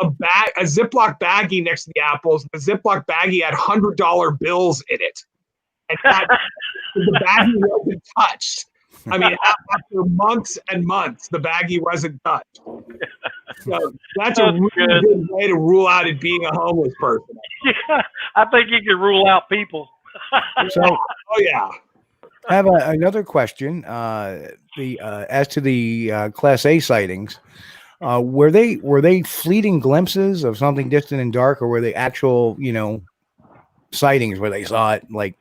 a Ziploc baggie next to the apples. The Ziploc baggie had $100 bills in it. And the baggie wasn't touched. After months and months, the baggie wasn't touched. So that's a really good way to rule out it being a homeless person. Yeah, I think you could rule out people. So, Oh yeah. I have another question. As to the Class A sightings, were they fleeting glimpses of something distant and dark, or were they actual, sightings where they saw it, like,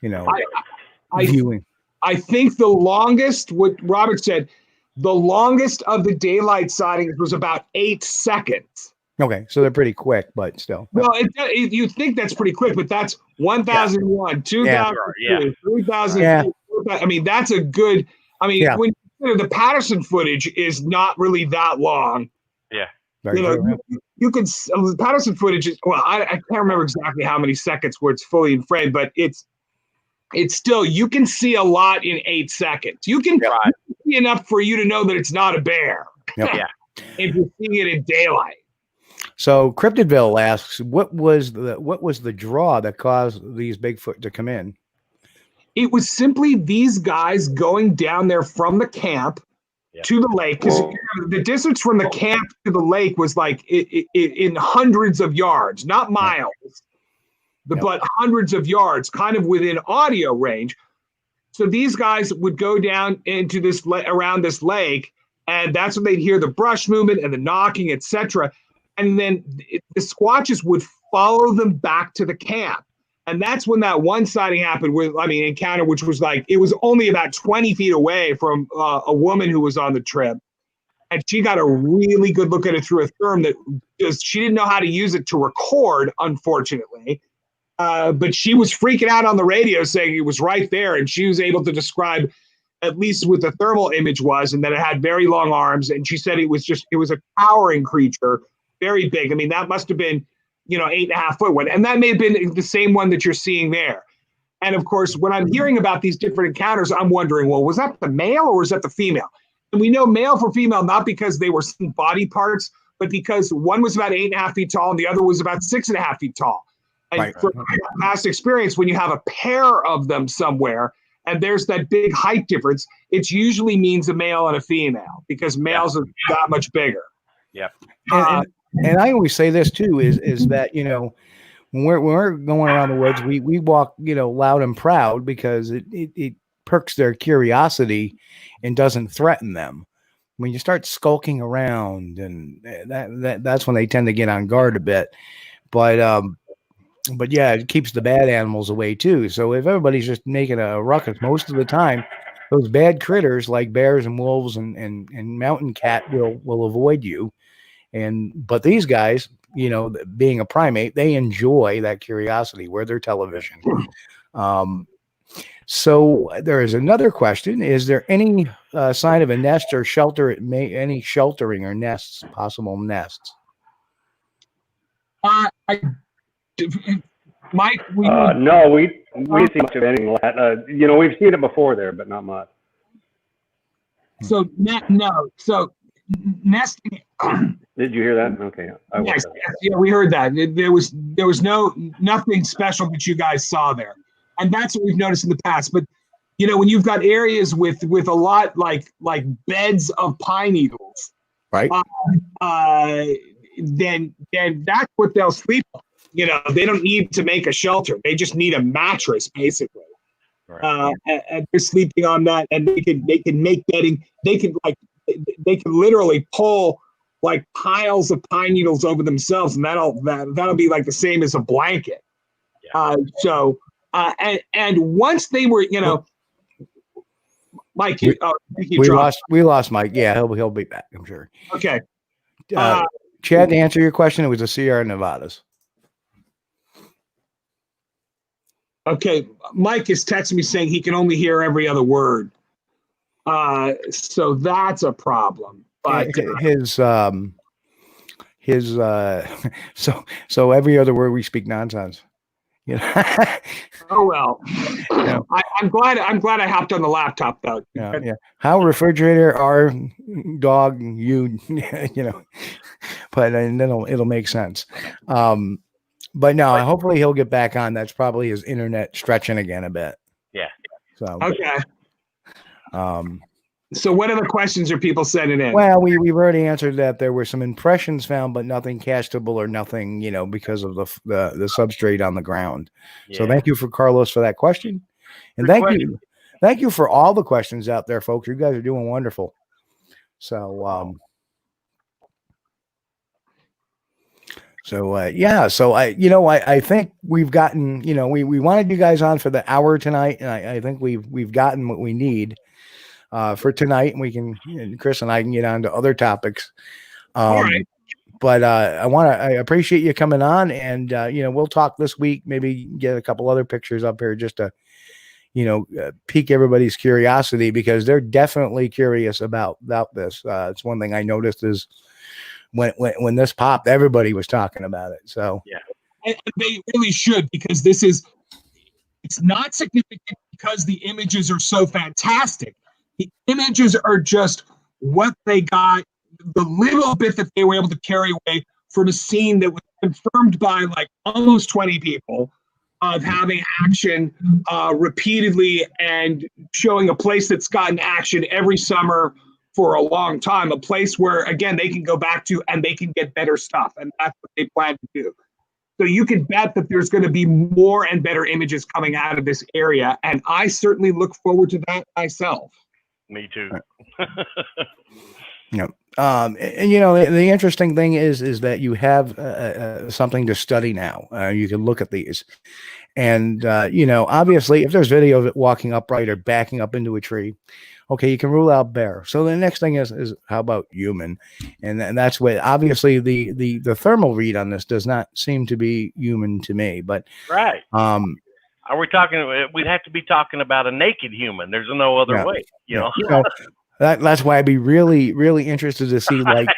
viewing? I think the longest, what Robert said, the longest of the daylight sightings was about 8 seconds. Okay, so they're pretty quick, but still. Well, you think that's pretty quick, but that's 1,001, 2,002, 3,000. Yeah. I mean, that's a good. I mean, Yeah. when you consider the Patterson footage is not really that long. Yeah. Very You know, true. you could the Patterson footage is I can't remember exactly how many seconds where it's fully in frame, but it's still, you can see a lot in 8 seconds. You can see enough for you to know that it's not a bear. Yep. Yeah. If you're seeing it in daylight. So Cryptidville asks, what was the draw that caused these Bigfoot to come in? It was simply these guys going down there from the camp to the lake, because the distance from the camp to the lake was like in hundreds of yards, not miles, but hundreds of yards, kind of within audio range. So these guys would go down into this around this lake, and that's when they'd hear the brush movement and the knocking, etc. And then the Squatches would follow them back to the camp. And that's when that one sighting happened, encounter, which was like, it was only about 20 feet away from a woman who was on the trip. And she got a really good look at it through a therm that she didn't know how to use it to record, unfortunately. But she was freaking out on the radio saying it was right there. And she was able to describe at least what the thermal image was, and that it had very long arms. And she said it was a towering creature, very big. I mean, that must have been, 8.5 foot one. And that may have been the same one that you're seeing there. And of course, when I'm hearing about these different encounters, I'm wondering, well, was that the male or was that the female? And we know male for female, not because they were seeing body parts, but because one was about 8.5 feet tall and the other was about 6.5 feet tall. And from past experience, when you have a pair of them somewhere and there's that big height difference, it usually means a male and a female, because males are that much bigger. Yep. And I always say this too, is that, when we're going around the woods, we walk, loud and proud, because it perks their curiosity and doesn't threaten them. When you start skulking around, and that's when they tend to get on guard a bit. But yeah, it keeps the bad animals away too. So if everybody's just making a ruckus most of the time, those bad critters like bears and wolves and mountain cat will avoid you. But these guys, being a primate, they enjoy that curiosity. We're their television. So there is another question. Is there any sign of a nest or shelter? Any sheltering or nests, possible nests? Mike, no, we see much of anything like that. We've seen it before there, but not much. So nesting. Did you hear that? Okay. Yes, yeah, we heard that. There was nothing special that you guys saw there, and that's what we've noticed in the past. But when you've got areas with a lot like beds of pine needles, right? Then that's what they'll sleep on. They don't need to make a shelter; they just need a mattress, basically. Right. And they're sleeping on that, and they can make bedding. They can literally pull like piles of pine needles over themselves, and that'll be like the same as a blanket. Yeah. And once they were, Mike, we lost Mike. Yeah, he'll be back, I'm sure. Okay. Chad, to answer your question, it was the Sierra Nevadas. Okay, Mike is texting me saying he can only hear every other word. So that's a problem. But so every other word we speak nonsense. Oh well. I'm glad I hopped on the laptop though. Yeah. How refrigerator our dog but and then it'll make sense. But no, hopefully he'll get back on. That's probably his internet stretching again a bit. Yeah. So okay. So what other questions are people sending in? Well, we've already answered that. There were some impressions found, but nothing castable or nothing, because of the substrate on the ground. So Yeah. thank you for Carlos for that question, and Good thank you for all the questions out there, folks. You guys are doing wonderful. So I think we've gotten, we wanted you guys on for the hour tonight, and I think we've gotten what we need for tonight, and we can, Chris and I can get on to other topics. All right. But I appreciate you coming on, and we'll talk this week, maybe get a couple other pictures up here just to pique everybody's curiosity, because they're definitely curious about this. It's one thing I noticed is when this popped, everybody was talking about it. So yeah, and they really should, because it's not significant because the images are so fantastic. The images are just what they got, the little bit that they were able to carry away from a scene that was confirmed by like almost 20 people of having action repeatedly and showing a place that's gotten action every summer for a long time, a place where, again, they can go back to and they can get better stuff. And that's what they plan to do. So you can bet that there's going to be more and better images coming out of this area. And I certainly look forward to that myself. Me too. And the interesting thing is that you have something to study now. You can look at these, and obviously, if there's video of it walking upright or backing up into a tree, okay, you can rule out bear. So the next thing is how about human, and that's what obviously the thermal read on this does not seem to be human to me. But right. Are we talking? We'd have to be talking about a naked human. There's no other way. That's why I'd be really, really interested to see like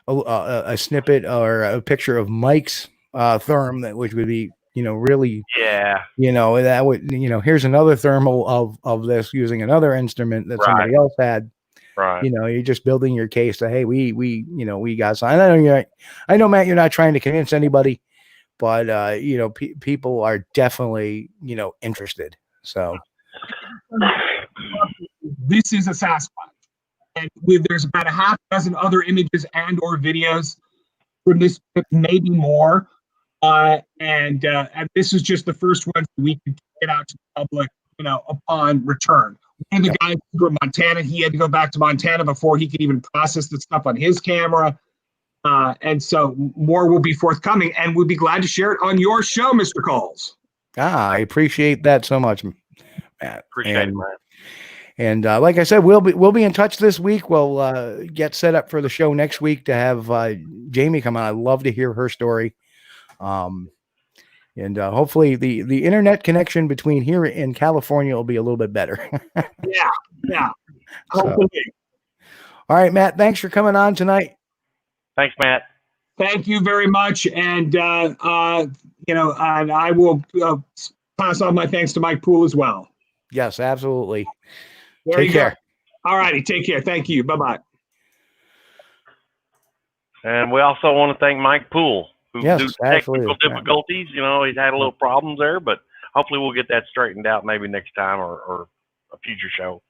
a snippet or a picture of Mike's therm, which would be, really, that would, here's another thermal of this using another instrument that somebody else had. Right. You're just building your case to, hey, we got something. I know, Matt, you're not trying to convince anybody, but people are definitely, interested. So this is a Sasquatch. And there's about a half dozen other images and or videos from this, maybe more. And this is just the first one we could get out to the public, upon return. One of the guys from Montana, he had to go back to Montana before he could even process the stuff on his camera. And so more will be forthcoming, and we'll be glad to share it on your show, Mr. Kulls. I appreciate that so much, Matt. Appreciate it, man. And like I said, we'll be in touch this week. We'll get set up for the show next week to have Jamie come on. I'd love to hear her story. And hopefully the internet connection between here and California will be a little bit better. Yeah. Hopefully. All right, Matt, thanks for coming on tonight. Thanks, Matt. Thank you very much. And, and I will pass on my thanks to Mike Poole as well. Yes, absolutely. Take care. All righty. Take care. Thank you. Bye-bye. And we also want to thank Mike Poole, who due to technical difficulties, he's had a little problems there, but hopefully we'll get that straightened out maybe next time or a future show.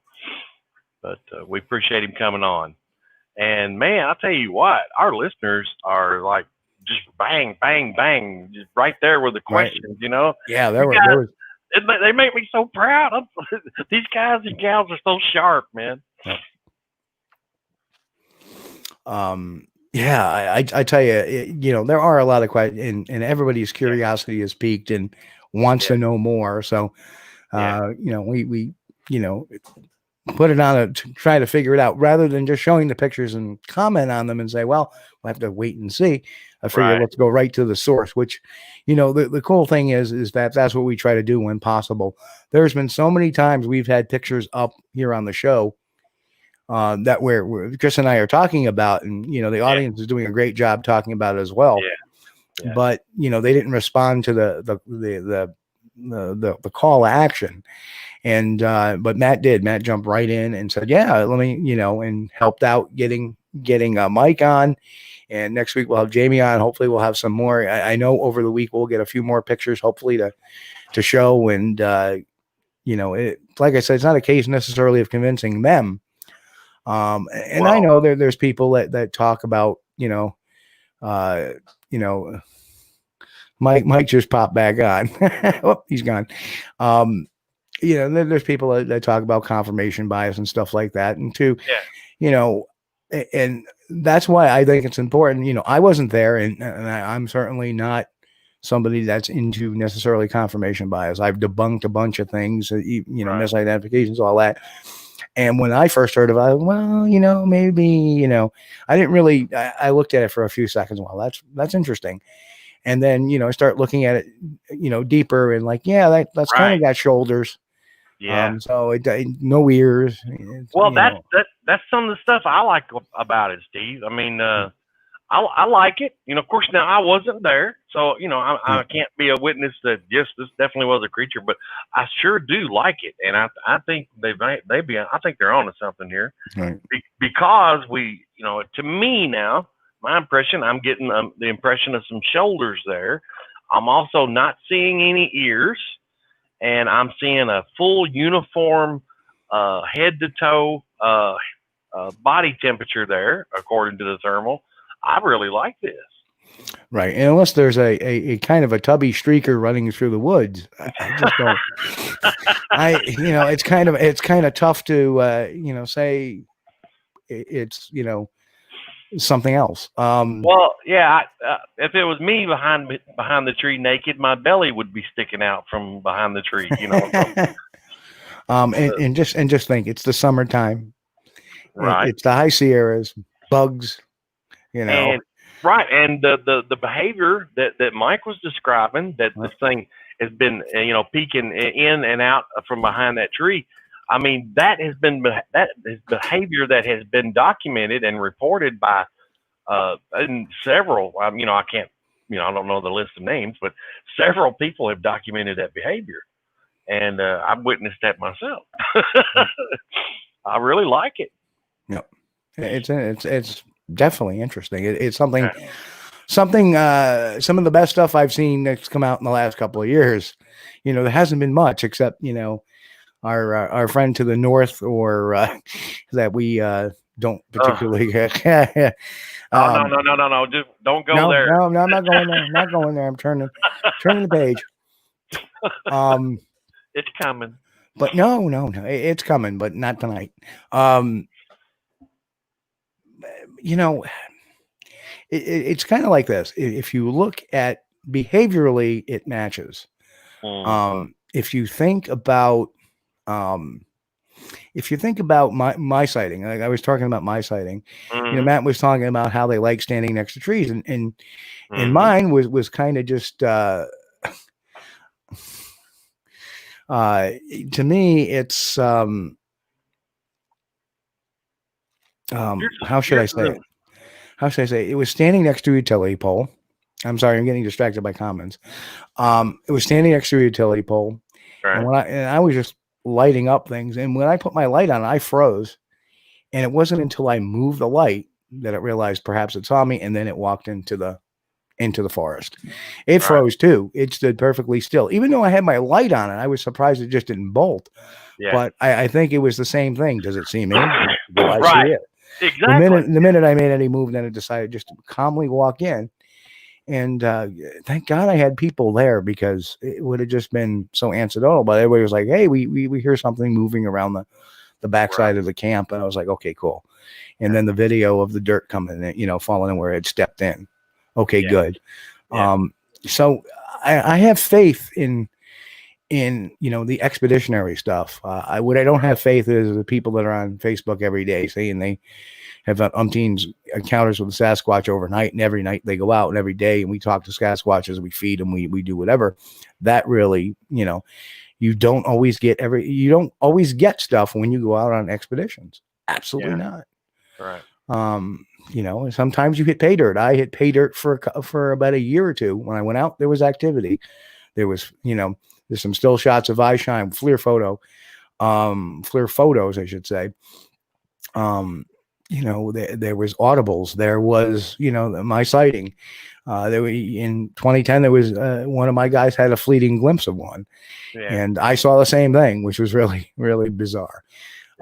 But we appreciate him coming on. And man, I'll tell you what, our listeners are like just bang, bang, bang, just right there with the questions, Yeah, they make me so proud. These guys and gals are so sharp, man. I tell you, there are a lot of questions, and everybody's curiosity is piqued and wants to know more. So, we put it on to try to figure it out rather than just showing the pictures and comment on them and say, well, we'll have to wait and see. I figure let's go right to the source, which, the cool thing is that that's what we try to do when possible. There's been so many times we've had pictures up here on the show that where Chris and I are talking about, and, the audience is doing a great job talking about it as well. Yeah. But, they didn't respond to the call to action. And, but Matt did. Matt jumped right in and said, yeah, let me, and helped out getting Mike on. And next week we'll have Jamie on. Hopefully we'll have some more. I know over the week we'll get a few more pictures, hopefully to show. And, like I said, it's not a case necessarily of convincing them, And I know there's people that talk about, Mike just popped back on. Oh, he's gone. There's people that talk about confirmation bias and stuff like that. And and that's why I think it's important. I wasn't there, and I'm certainly not somebody that's into necessarily confirmation bias. I've debunked a bunch of things, misidentifications, all that. And when I first heard of it, maybe, I didn't really, I looked at it for a few seconds. Well, that's interesting. And then, I start looking at it, deeper and that's kind of got shoulders. Yeah. So it no ears. Well, that's some of the stuff I like about it, Steve. I mean, I like it. Of course, now I wasn't there, so I can't be a witness that yes, this definitely was a creature, but I sure do like it, and I think I think they're onto something here, right. Because to me now, my impression, I'm getting the impression of some shoulders there. I'm also not seeing any ears, and I'm seeing a full uniform head to toe body temperature there, according to the thermal. I really like this. Right. And unless there's a kind of a tubby streaker running through the woods, I just don't, it's kind of tough to, say it's, something else. Well, yeah, if it was me behind the tree naked, my belly would be sticking out from behind the tree, and just think it's the summertime, right? It's the high Sierras, bugs, And, right. And the behavior that Mike was describing, that this thing has been, peeking in and out from behind that tree. I mean, that is behavior that has been documented and reported by and several. I can't, I don't know the list of names, but several people have documented that behavior, and I've witnessed that myself. I really like it. Yep, it's definitely interesting. It's something. Some of the best stuff I've seen that's come out in the last couple of years. There hasn't been much except our friend to the north, or that we don't particularly. No! Just don't go there. No, I'm not going there. I'm not going there. I'm turning the page. It's coming. But no, it's coming, but not tonight. It's kind of like this. If you look at behaviorally, it matches. If you think about my sighting, like I was talking about my sighting, Matt was talking about how they like standing next to trees, and mine was kind of just to me, it's how should I say it? How should I say it? It was standing next to a utility pole. I'm sorry, I'm getting distracted by comments. It was standing next to a utility pole, right. And I was just lighting up things. And when I put my light on, I froze. And it wasn't until I moved the light that it realized perhaps it saw me, and then it walked into the forest. It froze too. It stood perfectly still. Even though I had my light on it, I was surprised it just didn't bolt. Yeah. But I think it was the same thing. Does it see me? Do I Right. see it? Exactly. The minute I made any move, then it decided just to calmly walk in. And thank God I had people there, because it would have just been so anecdotal. But everybody was like, "Hey, we hear something moving around the backside of the camp," and I was like, "Okay, cool." And then the video of the dirt coming in, falling in where it stepped in. Okay, good. Yeah. So I have faith in the expeditionary stuff. What I don't have faith is the people that are on Facebook every day saying they have umpteen encounters with the Sasquatch overnight, and every night they go out, and every day, and we talk to Sasquatches, we feed them, we do whatever. That really, you don't always get stuff when you go out on expeditions. Absolutely not. Right. Sometimes you hit pay dirt. I hit pay dirt for about a year or two. When I went out, there was activity. There was, there's some still shots of eye shine, FLIR photos, I should say. There was audibles. There was, my sighting. In 2010, there was one of my guys had a fleeting glimpse of one, and I saw the same thing, which was really, really bizarre.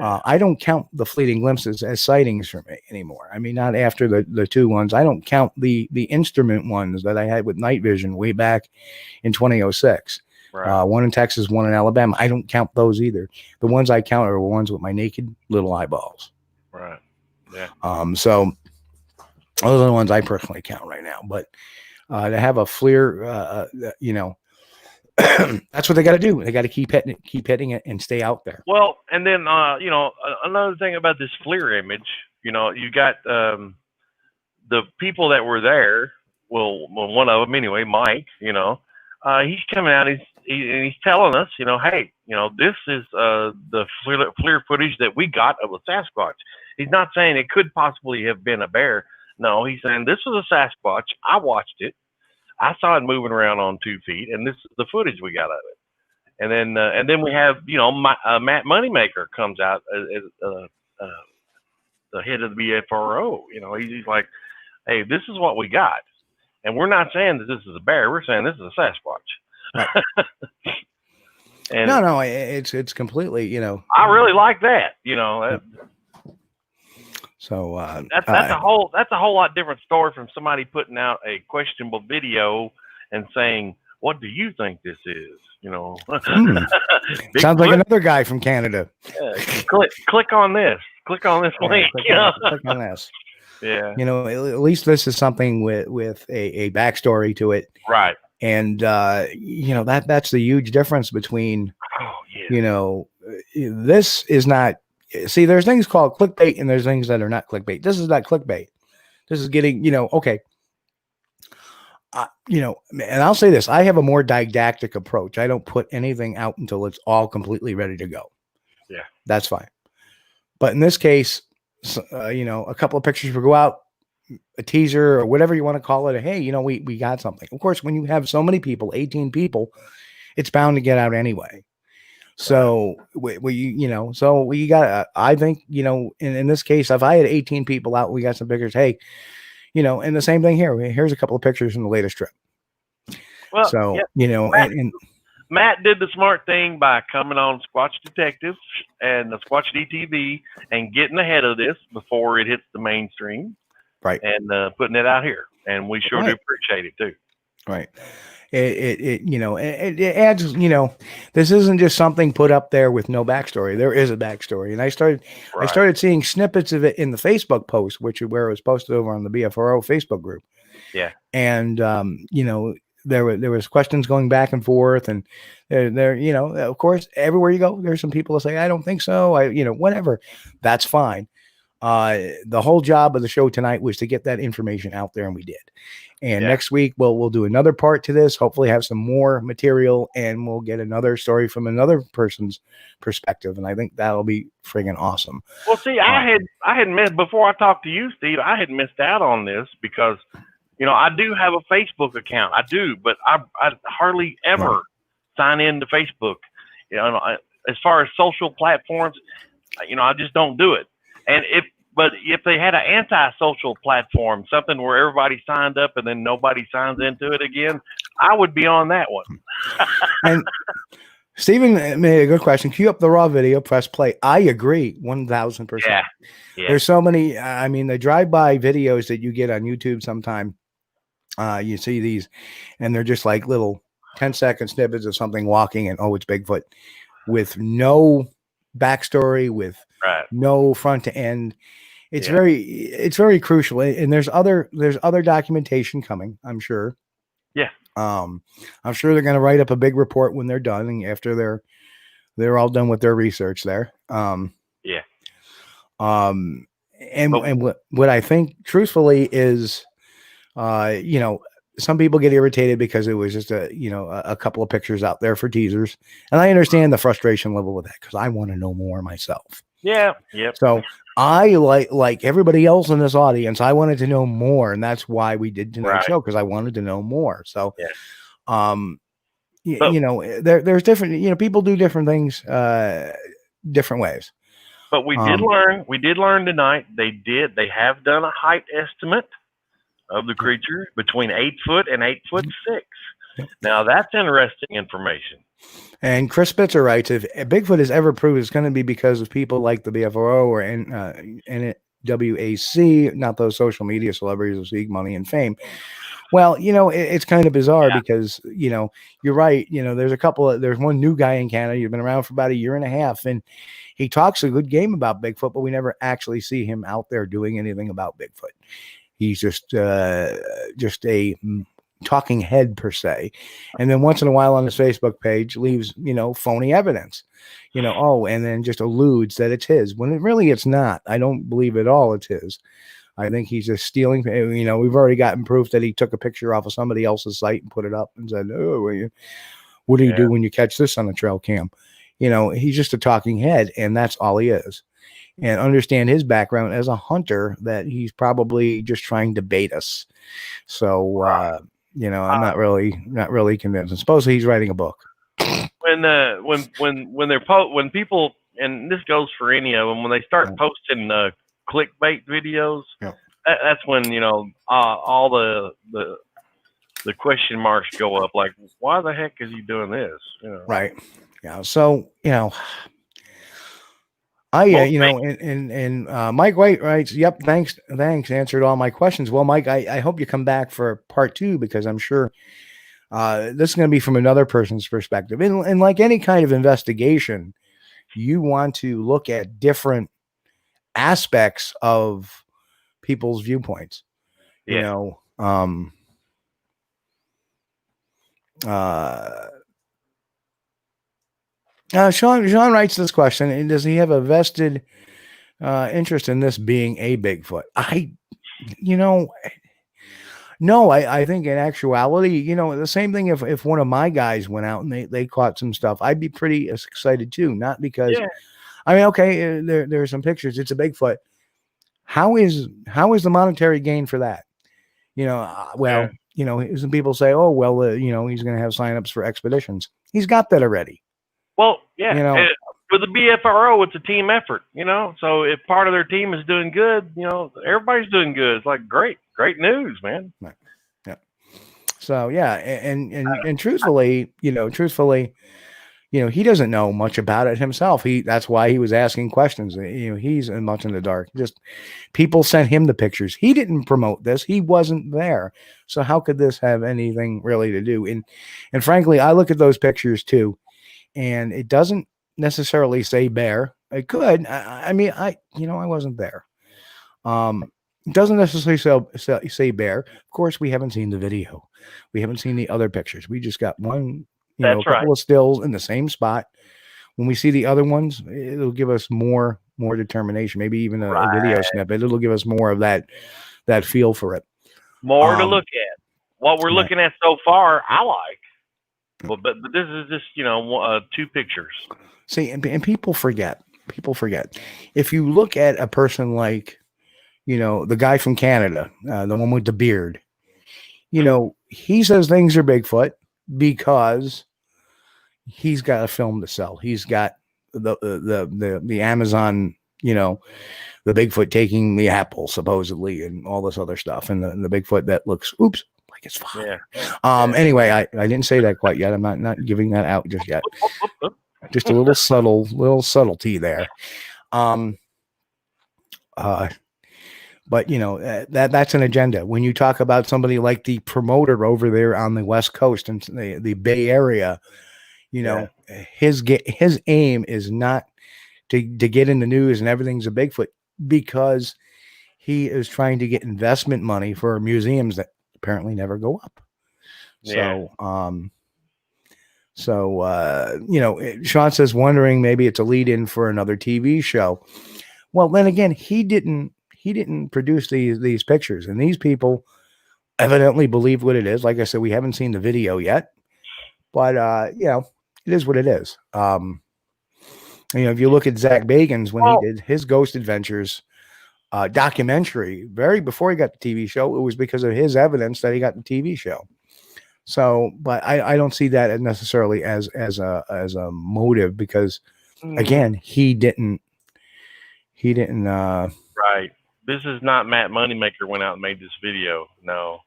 I don't count the fleeting glimpses as sightings for me anymore. I mean, not after the two ones. I don't count the instrument ones that I had with night vision way back in 2006. Right. One in Texas, one in Alabama. I don't count those either. The ones I count are the ones with my naked little eyeballs. Right. Yeah. So those are the ones I personally count right now. But to have a FLIR, you know, that's what they got to do. They got to keep hitting it and stay out there. Well, and then you know, another thing about this FLIR image, you know, you got the people that were there. Well, one of them anyway, Mike. You know, he's coming out. He's telling us, you know, hey, you know, this is the FLIR footage that we got of a Sasquatch. He's not saying it could possibly have been a bear. No, he's saying this was a Sasquatch. I watched it. I saw it moving around on 2 feet, and this is the footage we got of it. And then we have, you know, Matt Moneymaker comes out as the head of the BFRO. You know, he's like, hey, this is what we got, and we're not saying that this is a bear. We're saying this is a Sasquatch. Right. And no, it's completely, you know. I really like that. You know. So that's a whole lot different story from somebody putting out a questionable video and saying, "What do you think this is?" You know, sounds like another guy from Canada. Click on this. Click on this link. Click on this. Yeah. You know, at least this is something with a backstory to it, right? And you know, that's the huge difference between. Oh yeah. You know, this is not. See, there's things called clickbait and there's things that are not clickbait. This is not clickbait. This is getting, you know, okay. You know, and I'll say this, I have a more didactic approach. I don't put anything out until it's all completely ready to go. Yeah. That's fine. But in this case, you know, a couple of pictures will go out, a teaser or whatever you want to call it. Hey, you know, we got something. Of course, when you have so many people, 18 people, it's bound to get out anyway. So you know, so we got, I think, you know, in this case, if I had 18 people out, we got some pictures. Hey, you know, and the same thing here. Here's a couple of pictures from the latest trip. Well, so, yeah, you know, and Matt did the smart thing by coming on Squatch Detective and the Squatch-D TV and getting ahead of this before it hits the mainstream. Right. And putting it out here. And we sure do appreciate it too. Right. It you know, it adds, you know, this isn't just something put up there with no backstory. There is a backstory. And I started seeing snippets of it in the Facebook post, where it was posted over on the BFRO Facebook group. Yeah. And you know, there was questions going back and forth, and there, you know, of course, everywhere you go, there's some people that say, I don't think so. You know, whatever. That's fine. The whole job of the show tonight was to get that information out there, and we did. And next week we'll do another part to this, hopefully have some more material, and we'll get another story from another person's perspective. And I think that'll be friggin' awesome. Well, see, I had missed, before I talked to you, Steve, I had missed out on this because, you know, I do have a Facebook account. I do, but I hardly ever sign in to Facebook. You know, as far as social platforms, you know, I just don't do it. And if they had an anti-social platform, something where everybody signed up and then nobody signs into it again, I would be on that one. And Stephen made a good question. Cue up the raw video, press play. I agree 1,000%. Yeah. There's so many, I mean, the drive-by videos that you get on YouTube sometime, you see these, and they're just like little 10-second snippets of something walking, and it's Bigfoot, with no backstory, with no front to end. It's very crucial, and there's other documentation coming, I'm sure. Yeah. I'm sure they're going to write up a big report when they're done, and after they're all done with their research there. And what I think truthfully is, you know, some people get irritated because it was just a couple of pictures out there for teasers, and I understand the frustration level with that because I want to know more myself. Yeah. Yep. So I like everybody else in this audience, I wanted to know more, and that's why we did tonight's show, because I wanted to know more. So, you know, there's different, you know, people do different things, different ways. But we did learn tonight. They have done a height estimate of the creature between 8 foot and 8'6". Now that's interesting information. And Chris Spitzer writes, if Bigfoot is ever proved, it's going to be because of people like the BFRO or NWAC, not those social media celebrities who seek money and fame. Well, it's kind of bizarre because, you're right. There's one new guy in Canada. He's been around for about a year and a half, and he talks a good game about Bigfoot, but we never actually see him out there doing anything about Bigfoot. He's just a talking head per se. And then once in a while on his Facebook page leaves, phony evidence, and then just alludes that it's his when it's not. I don't believe at all it's his. I think he's just stealing. We've already gotten proof that he took a picture off of somebody else's site and put it up and said, "Oh, what do you do when you catch this on a trail cam?" He's just a talking head, and that's all he is. And understand his background as a hunter, that he's probably just trying to bait us. So, I'm not really convinced. And supposedly he's writing a book. When people, and this goes for any of them, when they start posting clickbait videos, that's when all the question marks go up. Like, why the heck is he doing this? Right. Yeah. So Mike White writes, "Yep, thanks, answered all my questions." Well, Mike, I hope you come back for part 2, because I'm sure this is going to be from another person's perspective. And like any kind of investigation, you want to look at different aspects of people's viewpoints. Sean writes this question: does he have a vested interest in this being a Bigfoot? No, I think in actuality, the same thing. If one of my guys went out and they caught some stuff, I'd be pretty excited too. Not because, okay, there are some pictures. It's a Bigfoot. How is the monetary gain for that? Some people say, oh, well, he's going to have signups for expeditions. He's got that already. Well, yeah. With the BFRO, it's a team effort, So if part of their team is doing good, everybody's doing good. It's like great news, man. Right. Yeah. So yeah, and truthfully, he doesn't know much about it himself. That's why he was asking questions. He's much in the dark. Just people sent him the pictures. He didn't promote this. He wasn't there. So how could this have anything really to do? And frankly, I look at those pictures too, and it doesn't necessarily say bear. It could. I wasn't there. It doesn't necessarily say bear. Of course, we haven't seen the video. We haven't seen the other pictures. We just got one, a couple of stills in the same spot. When we see the other ones, it'll give us more determination. Maybe even a video snippet. It'll give us more of that feel for it. More to look at. What we're looking at so far, I like. Well, but this is just 2 pictures. See, and people forget. If you look at a person like, the guy from Canada, the one with the beard, he says things are Bigfoot because he's got a film to sell. He's got the Amazon, the Bigfoot taking the apple supposedly, and all this other stuff, and the Bigfoot that looks like it's fine. Yeah. Anyway, I didn't say that quite yet. I'm not giving that out just yet. Just a little subtlety there. But that's an agenda. When you talk about somebody like the promoter over there on the West Coast and the Bay Area, his aim is not to get in the news and everything's a Bigfoot, because he is trying to get investment money for museums that apparently never go up. Yeah. So, Sean says, wondering maybe it's a lead in for another TV show. Well, then again, he didn't produce these pictures, and these people evidently believe what it is. Like I said, we haven't seen the video yet, but it is what it is. If you look at Zach Bagans, when he did his Ghost Adventures documentary, before he got the TV show, it was because of his evidence that he got the TV show. So, but I don't see that necessarily as a motive, because again, he didn't. Right. This is not Matt Moneymaker went out and made this video. No.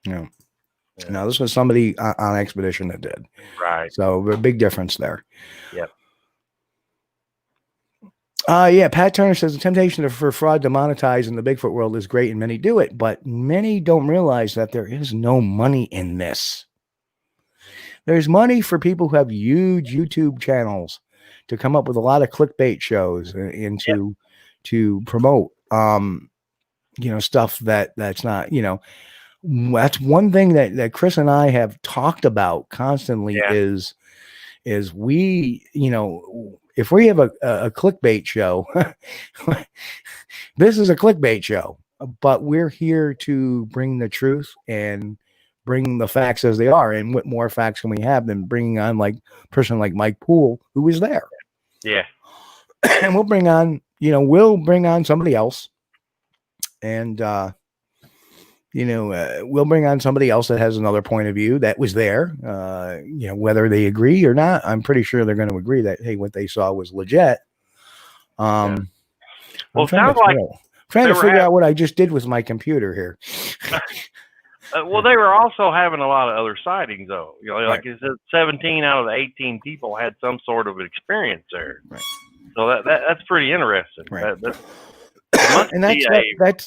Yeah. No, this was somebody on expedition that did. Right. So a big difference there. Yep. Yeah, Pat Turner says the temptation for fraud to monetize in the Bigfoot world is great and many do it, but many don't realize that there is no money in this. There's money for people who have huge YouTube channels to come up with a lot of clickbait shows and to promote stuff that's not, that's one thing that Chris and I have talked about constantly is we, if we have a clickbait show, this is a clickbait show, but we're here to bring the truth and bring the facts as they are. And what more facts can we have than bringing on like a person like Mike Poole, who was there? Yeah. And we'll bring on somebody else. And, we'll bring on somebody else that has another point of view that was there, whether they agree or not. I'm pretty sure they're going to agree that, hey, what they saw was legit. Well, it sounds like trying to figure out what I just did with my computer here. Well, they were also having a lot of other sightings, though. Like it said, 17 out of the 18 people had some sort of experience there. Right. So that's pretty interesting. Right. And that's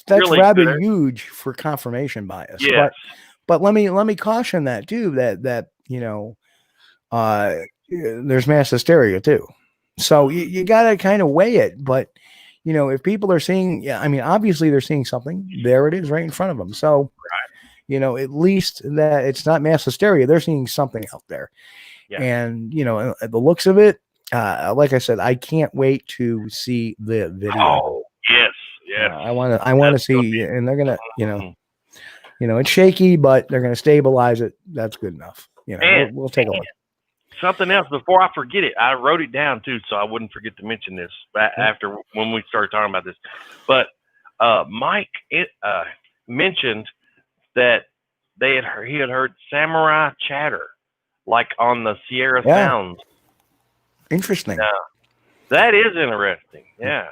really rather good. Huge for confirmation bias. Yes. But let me caution that too. That there's mass hysteria too. So you got to kind of weigh it. But if people are seeing, obviously they're seeing something. There it is, right in front of them. So, at least that it's not mass hysteria. They're seeing something out there. Yeah. And the looks of it, like I said, I can't wait to see the video. Oh, yes. Yeah. I want to see, and they're gonna, it's shaky, but they're gonna stabilize it. That's good enough. We'll take a look. Something else before I forget it. I wrote it down too, so I wouldn't forget to mention this after when we started talking about this. But Mike mentioned that he had heard samurai chatter, like on the Sierra Sounds. Interesting. That is interesting. Yeah.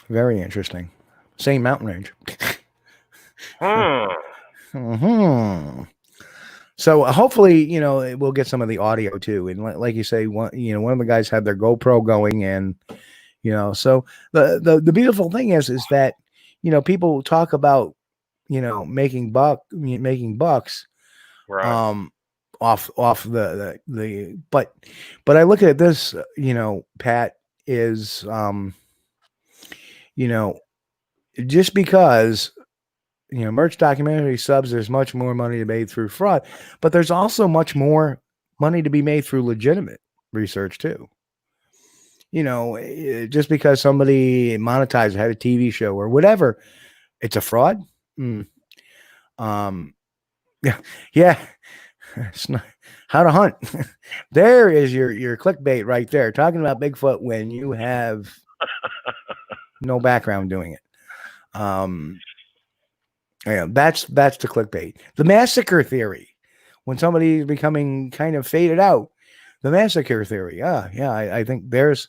Very interesting. Same mountain range. So hopefully, we'll get some of the audio too. And like you say, one of the guys had their GoPro going, and so the beautiful thing is that people talk about making bucks, right. Off the but I look at this, Pat, is just because merch documentary subs, there's much more money to be made through fraud, but there's also much more money to be made through legitimate research too. Just because somebody monetized, had a TV show or whatever, it's a fraud. Yeah. It's not how to hunt. There is your clickbait right there. Talking about Bigfoot when you have no background doing it. That's the clickbait. The massacre theory, when somebody is becoming kind of faded out. The massacre theory. I think there's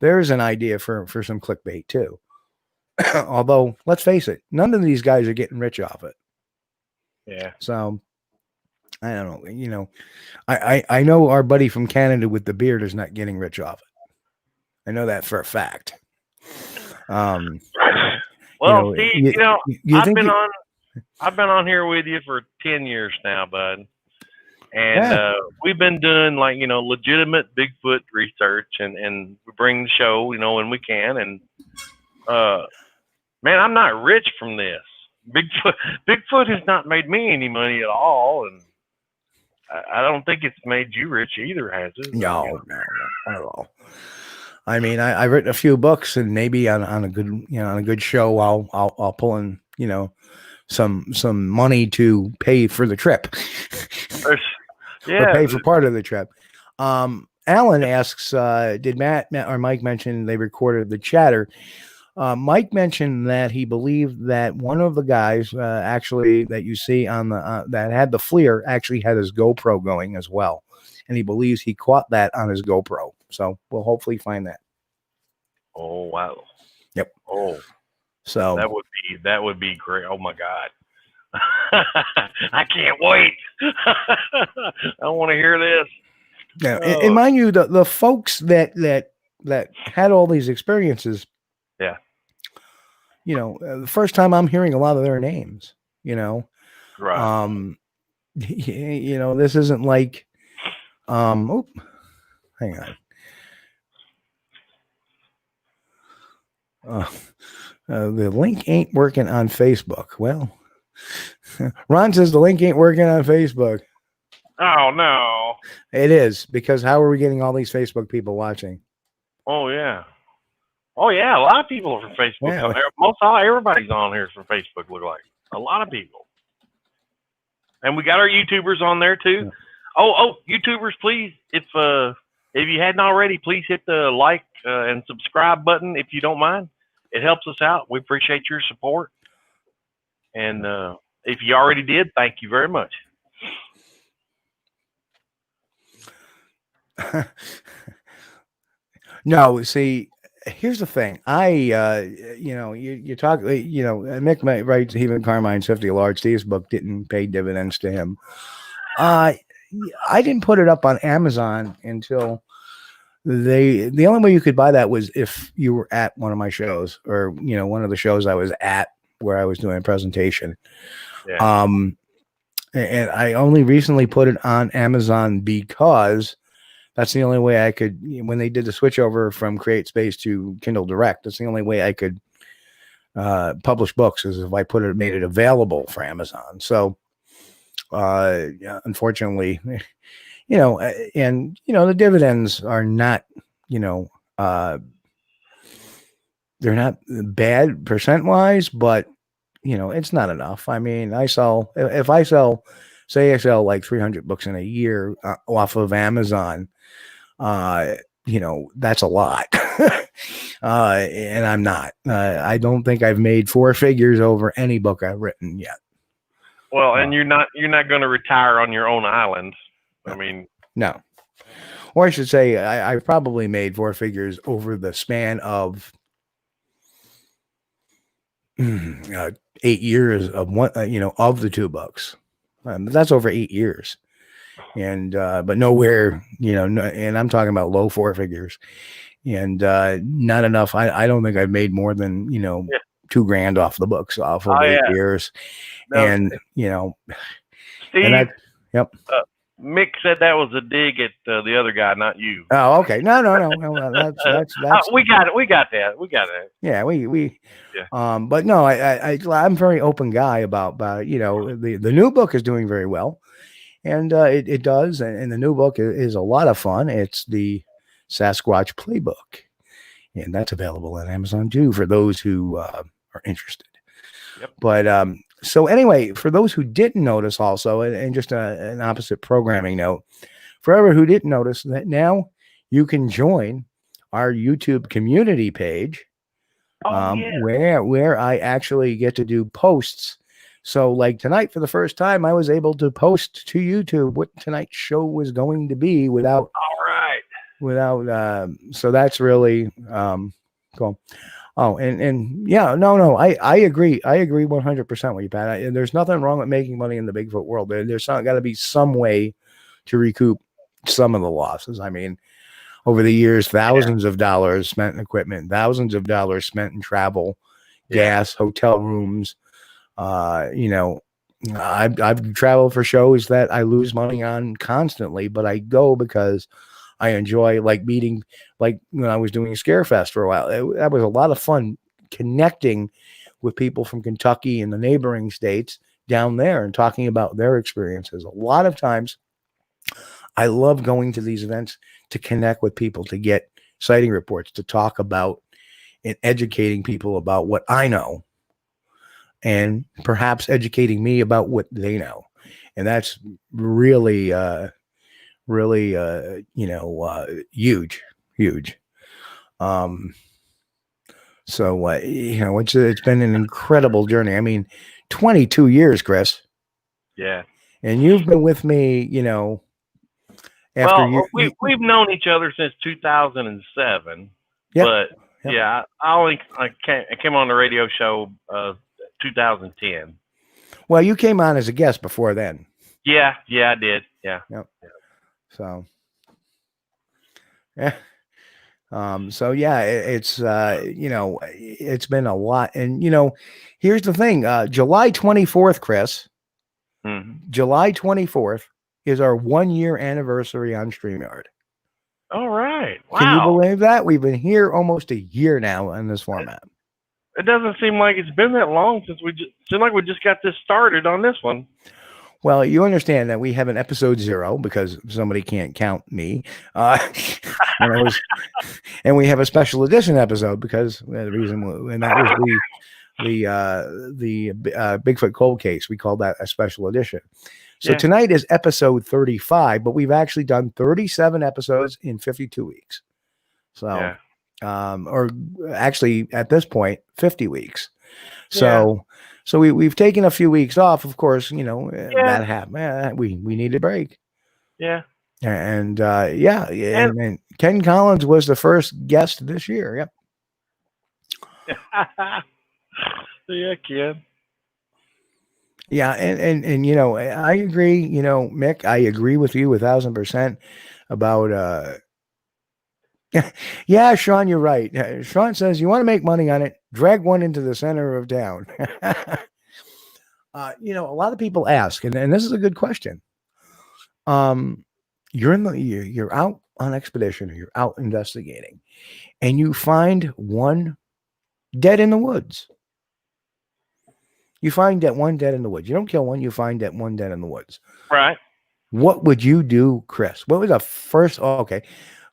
an idea for some clickbait too. Although, let's face it, none of these guys are getting rich off it. Yeah. So I don't know. I know our buddy from Canada with the beard is not getting rich off it. I know that for a fact. Well, Steve, I've been on here with you for 10 years now, bud. And we've been doing legitimate Bigfoot research, and we bring the show, when we can. And man, I'm not rich from this. Bigfoot has not made me any money at all, and I don't think it's made you rich either, has it? No, not at all. I've written a few books, and maybe on a good show, I'll pull in, some money to pay for the trip. Yeah. Or pay for part of the trip. Alan asks, did Matt or Mike mention they recorded the chatter? Mike mentioned that he believed that one of the guys actually that you see on the that had the FLIR actually had his GoPro going as well, and he believes he caught that on his GoPro. So we'll hopefully find that. Oh wow! Yep. Oh, so that would be great. Oh my God! I can't wait. I want to hear this. Yeah, and mind you, the folks that had all these experiences, Yeah. you know, the first time I'm hearing a lot of their names, you know, Right. you know, this isn't like, oh, hang on. The link ain't working on Facebook. Well, Ron says the link ain't working on Facebook. Oh, no. It is, because how are we getting all these Facebook people watching? Oh, yeah. Oh, yeah. A lot of people are from Facebook. Yeah. Everybody's on here is from Facebook, look like. A lot of people. And we got our YouTubers on there, too. Yeah. Oh, YouTubers, please, if you hadn't already, please hit the like and subscribe button if you don't mind. It helps us out. We appreciate your support. And if you already did, thank you very much. No, see, here's the thing. You know, you talk, you know, Mick might write even Carmine's 50 large. Steve's book didn't pay dividends to him. I didn't put it up on Amazon until the only way you could buy that was if you were at one of my shows, or, you know, one of the shows I was at where I was doing a presentation. Yeah. And I only recently put it on Amazon because that's the only way I could, when they did the switch over from Create Space to Kindle Direct, that's the only way I could publish books, is if I made it available for Amazon. So unfortunately, you know, and, you know, the dividends are not, you know, they're not bad percent wise, but, you know, it's not enough. I mean, if I sell like 300 books in a year off of Amazon, you know, that's a lot. And I'm not, I don't think I've made 4 figures over any book I've written yet. Well, and you're not going to retire on your own island. I mean, no. Or I should say, I've probably made 4 figures over the span of 8 years of one, you know, of the 2 books. That's over 8 years. And, but nowhere, you know, and I'm talking about low 4 figures, and not enough. I don't think I've made more than, you know, $2,000 off the books off of 8 years. No, and, you know, Steve, and yep. Mick said that was a dig at the other guy, not you. Oh, okay. No. That's we got it. We got that. Yeah, yeah. But no, I'm a very open guy about, you know, the new book is doing very well, and it does. And the new book is a lot of fun. It's the Sasquatch Playbook, and that's available on Amazon too for those who are interested. Yep. But so anyway, for those who didn't notice also, and just an opposite programming note, for everyone who didn't notice, that now you can join our YouTube community page, where I actually get to do posts. So like tonight, for the first time, I was able to post to YouTube what tonight's show was going to be without, so that's really cool. Oh, and yeah, no, I agree. I agree 100% with you, Pat. There's nothing wrong with making money in the Bigfoot world. There's got to be some way to recoup some of the losses. I mean, over the years, thousands of dollars spent in equipment, thousands of dollars spent in travel, gas, hotel rooms. You know, I've traveled for shows that I lose money on constantly, but I go because I enjoy, like, meeting, like when I was doing Scarefest for a while. That was a lot of fun connecting with people from Kentucky and the neighboring states down there and talking about their experiences. A lot of times I love going to these events to connect with people, to get sighting reports, to talk about and educating people about what I know, and perhaps educating me about what they know. And that's really, you know, huge. So, you know, it's been an incredible journey. I mean, 22 years, Chris. Yeah. And you've been with me, you know, after we've known each other since 2007. Yep. But yeah, I came on the radio show 2010. Well, you came on as a guest before then. Yeah, I did. Yeah. Yep. So, yeah. So yeah, it's it's been a lot. And here's the thing, July 24th, Chris, July 24th is our 1-year anniversary on StreamYard. All right. Wow. Can you believe that? We've been here almost a year now in this format. It doesn't seem like it's been that long since seemed like we just got this started on this one. Well, you understand that we have an episode 0 because somebody can't count me, and we have a special edition episode because the reason, and that was the Bigfoot cold case. We call that a special edition. So tonight is episode 35, but we've actually done 37 episodes in 52 weeks. So, or actually at this point, 50 weeks. So we've taken a few weeks off, of course, that happened. We need a break. Yeah. And and Ken Collins was the first guest this year. Yep. Yeah, Ken. Yeah, and I agree, Mick, I agree with you 1,000% about yeah, Sean, you're right. Sean says you want to make money on it, drag one into the center of town. A lot of people ask, and this is a good question. You're out on expedition, or you're out investigating, and you find one dead in the woods. You find that one dead in the woods. You don't kill one, you find that one dead in the woods. Right. What would you do, Chris? What was the first? Oh, okay.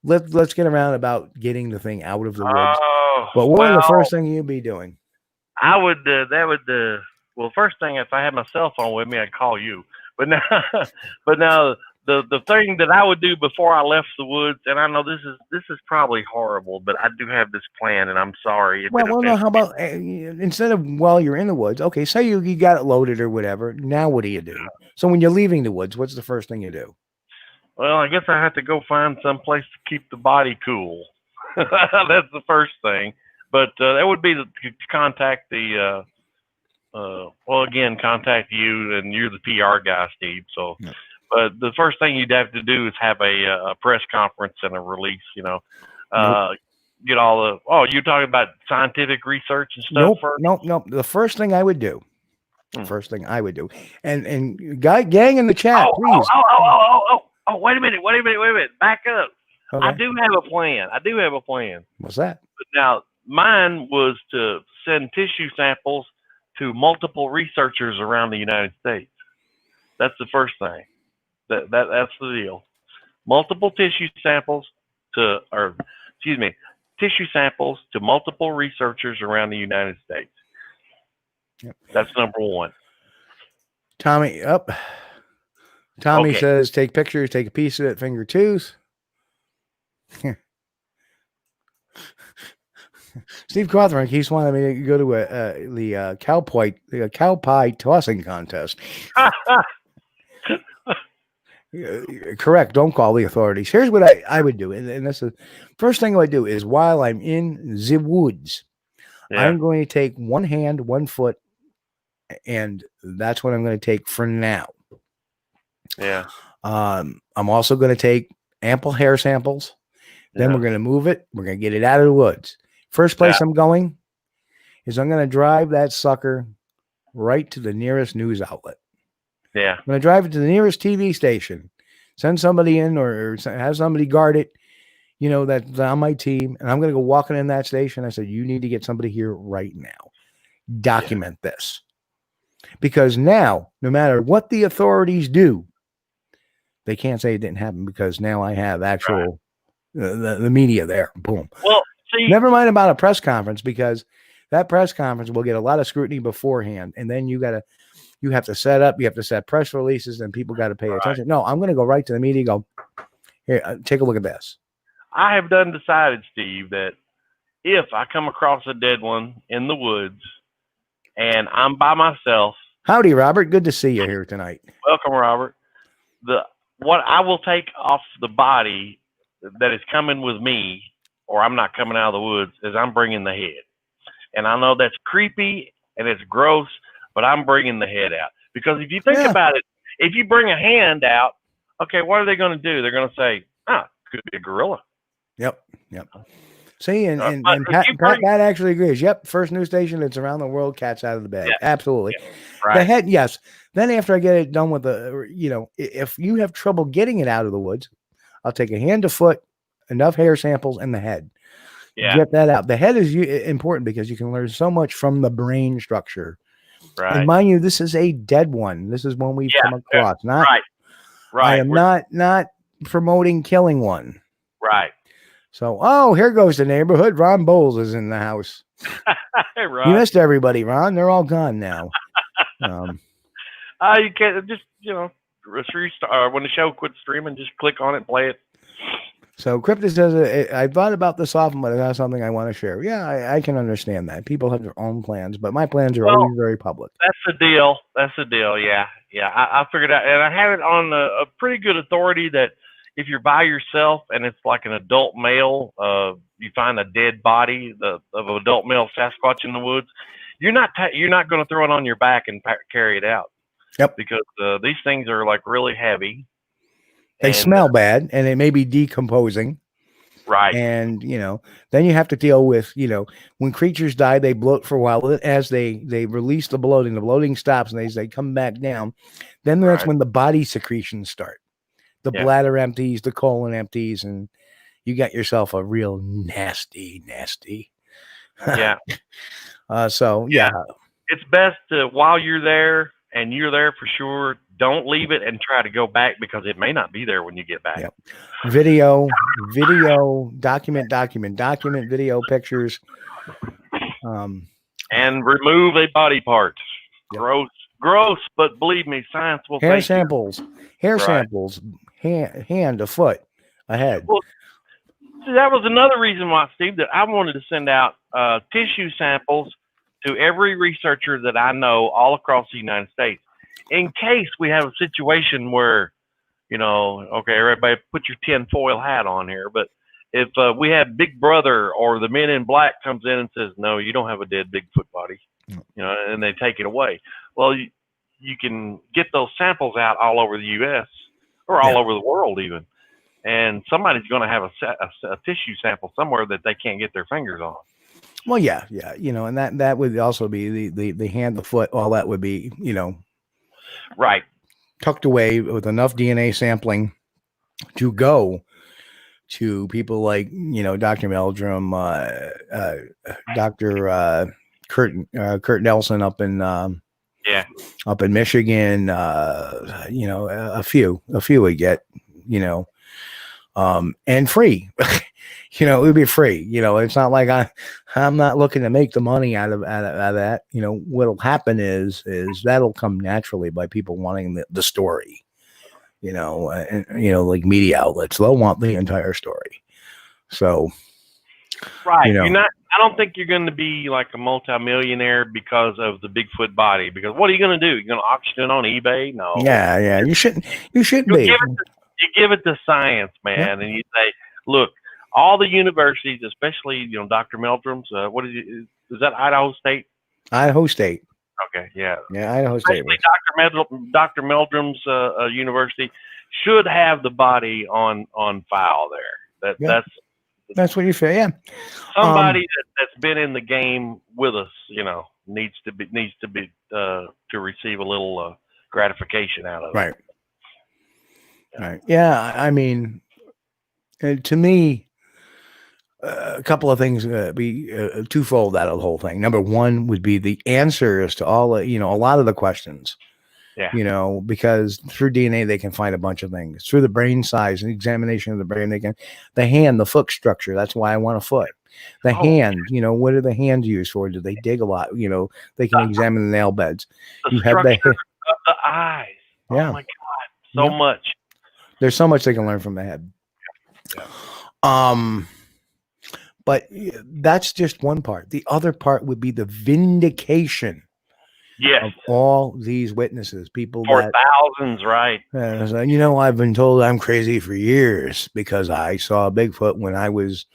Let's get around about getting the thing out of the woods. But what was the first thing you'd be doing? I would, well, first thing, if I had my cell phone with me, I'd call you. But now, the thing that I would do before I left the woods, and I know this is probably horrible, but I do have this plan, and I'm sorry. Well, no, how about instead of while you're in the woods, okay, say you got it loaded or whatever, now what do you do? So when you're leaving the woods, what's the first thing you do? Well, I guess I have to go find some place to keep the body cool. That's the first thing. But that would be to contact contact you, and you're the PR guy, Steve. So, but the first thing you'd have to do is have a press conference and a release. Get all the. Oh, you're talking about scientific research and stuff. Nope. The first thing I would do. First thing I would do, and gang in the chat, please. Oh, wait a minute. Back up. Okay. I do have a plan. What's that? But now, mine was to send tissue samples to multiple researchers around the United States. That's the first thing. That's the deal. Multiple tissue samples to multiple researchers around the United States. Yep. That's number one. Tommy says, take pictures, take a piece of it, finger tooth. Steve Cawthorne keeps wanting me to go to the cow pie tossing contest. Correct. Don't call the authorities. Here's what I would do. And this is first thing I would do is while I'm in the woods, I'm going to take one hand, 1 foot, and that's what I'm going to take for now. Yeah. I'm also going to take ample hair samples. Then we're going to move it. We're going to get it out of the woods. First place I'm going is I'm going to drive that sucker right to the nearest news outlet. Yeah. I'm going to drive it to the nearest TV station, send somebody in or have somebody guard it, that's on my team. And I'm going to go walking in that station. I said, you need to get somebody here right now. Document this. Because now, no matter what the authorities do, they can't say it didn't happen because now I have actual the media there. Boom. Well, see, never mind about a press conference, because that press conference will get a lot of scrutiny beforehand, and then you have to set press releases, and people got to pay attention. No, I'm going to go right to the media. Go here, take a look at this. I have decided, Steve, that if I come across a dead one in the woods and I'm by myself. Howdy, Robert. Good to see you here tonight. Welcome, Robert. What I will take off the body that is coming with me, or I'm not coming out of the woods, is I'm bringing the head. And I know that's creepy and it's gross, but I'm bringing the head out Because if you think about it, if you bring a hand out, okay, what are they going to do? They're going to say, could be a gorilla. Yep. See, and But Pat actually agrees. Yep, first news station that's around the world, cat's out of the bag. Yeah. Absolutely. Yeah. Right. The head, yes. Then after I get it done with if you have trouble getting it out of the woods, I'll take a hand to foot, enough hair samples, and the head. Yeah. Get that out. The head is important because you can learn so much from the brain structure. Right. And mind you, this is a dead one. This is one we've come across. Not right. I am not promoting killing one. Right. So, here goes the neighborhood. Ron Bowles is in the house. Hey, Ron. You missed everybody, Ron. They're all gone now. You can't just restart when the show quits streaming. Just click on it, play it. So Crypto says, I thought about this often, but it's not something I want to share. Yeah, I can understand that. People have their own plans, but my plans are always very public. That's the deal. Yeah. I figured out, and I have it on a pretty good authority that if you're by yourself and it's like an adult male, you find a dead body of an adult male Sasquatch in the woods, you're not going to throw it on your back and carry it out. Yep. Because these things are like really heavy. They smell bad, and they may be decomposing. Right. And, then you have to deal with, when creatures die, they bloat for a while. As they release the bloating stops, and they come back down. Then that's when the body secretions start. The bladder empties, the colon empties, and you got yourself a real nasty. Yeah. So, yeah. It's best to, while you're there, and you're there for sure, don't leave it and try to go back because it may not be there when you get back. Yep. Video, document video pictures. And remove a body part. Yep. Gross, but believe me, science will hair samples, hand, a foot, a head. Well, that was another reason why, Steve, that I wanted to send out tissue samples to every researcher that I know all across the United States. In case we have a situation where, okay, everybody put your tinfoil hat on here, but if we have Big Brother or the Men in Black comes in and says, no, you don't have a dead Bigfoot body, and they take it away. Well, you can get those samples out all over the U.S. or all over the world even, and somebody's going to have a tissue sample somewhere that they can't get their fingers on. Well, yeah, and that would also be the hand, the foot, all that would be, right, tucked away with enough DNA sampling to go to people like Dr. Meldrum, Dr. Kurt Nelson up in Michigan, a few we get, and free. It would be free. It's not like I'm not looking to make the money out of that. What'll happen is that'll come naturally by people wanting the story. Like media outlets, they'll want the entire story. So, right. You're not. I don't think you're going to be like a multimillionaire because of the Bigfoot body. Because what are you going to do? You're going to auction it on eBay? No. Yeah. You shouldn't be. You give it to science, man, and you say, look. All the universities, especially Dr. Meldrum's, is that Idaho State? Idaho State. Okay, yeah, Idaho State. Dr. Meldrum's university should have the body on file there. That's what you feel. Yeah, somebody that's been in the game with us, needs to be to receive a little gratification out of it. Right. Right. Yeah, I mean, to me. A couple of things be twofold out of the whole thing. Number one would be the answers to all, a lot of the questions. Yeah. Because through DNA they can find a bunch of things. Through the brain size and examination of the brain, the hand, the foot structure. That's why I want a foot. The hand, what are the hands used for? Do they dig a lot? They can examine the nail beds. The structure of the eyes. Yeah. Oh my God, so much. There's so much they can learn from the head. Yeah. But that's just one part. The other part would be the vindication of all these witnesses, people for thousands, right? I've been told I'm crazy for years because I saw Bigfoot when I was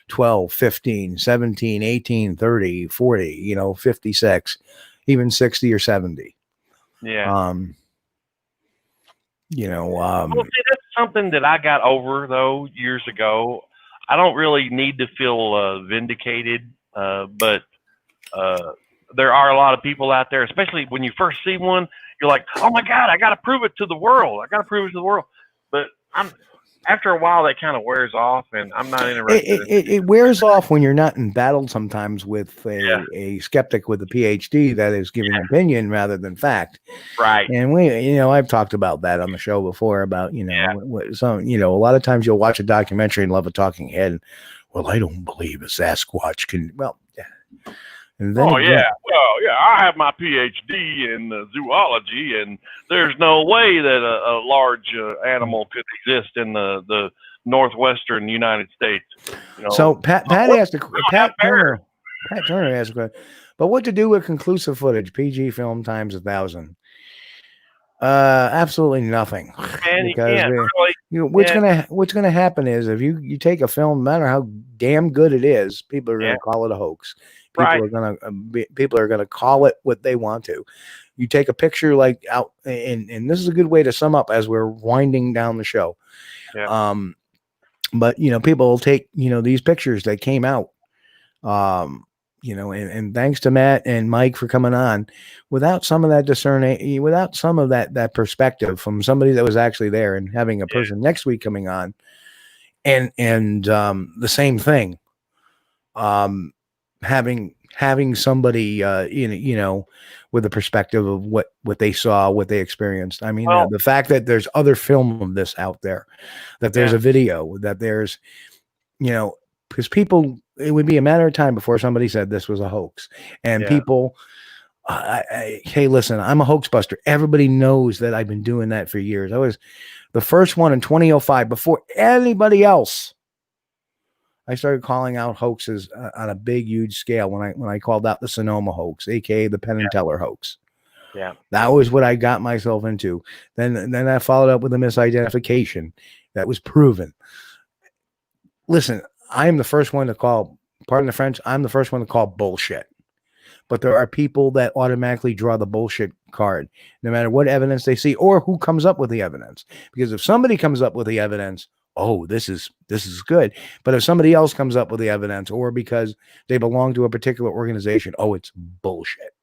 12, 15, 17, 18, 30, 40, 56, even 60 or 70. Yeah. Well, see, that's something that I got over though years ago. I don't really need to feel vindicated, but there are a lot of people out there, especially when you first see one, you're like, "Oh my God, I got to prove it to the world! I got to prove it to the world." But after a while, that kind of wears off, and I'm not interested. it wears off when you're not in battle sometimes with a skeptic with a PhD that is giving opinion rather than fact. Right. And I've talked about that on the show before about, a lot of times you'll watch a documentary and love a talking head. And, well, I don't believe a Sasquatch can, well, yeah. And then I have my PhD in zoology, and there's no way that a large animal could exist in the northwestern United States. So Pat Turner asked a question. But what to do with conclusive footage? PG film times 1,000. Absolutely nothing. And because what's gonna happen is if you take a film, no matter how damn good it is, people are gonna call it a hoax. People are gonna call it what they want to. You take a picture like out, and this is a good way to sum up as we're winding down the show. Yeah. But people will take these pictures that came out. And thanks to Matt and Mike for coming on. Without some of that discerning, without some of that perspective from somebody that was actually there, and having a person next week coming on, and the same thing, having somebody with a perspective of what they saw, what they experienced. I mean, the fact that there's other film of this out there, that there's a video, that there's because people, it would be a matter of time before somebody said this was a hoax. And people, hey, listen, I'm a hoax buster. Everybody knows that I've been doing that for years. I was the first one in 2005 before anybody else. I started calling out hoaxes on a big, huge scale when I called out the Sonoma hoax, aka the Penn and Teller hoax. Yeah, that was what I got myself into. Then I followed up with a misidentification that was proven. Listen, I am the first one to call, pardon the French, I'm the first one to call bullshit. But there are people that automatically draw the bullshit card, no matter what evidence they see or who comes up with the evidence. Because if somebody comes up with the evidence, oh, this is good. But if somebody else comes up with the evidence, or because they belong to a particular organization, oh, it's bullshit.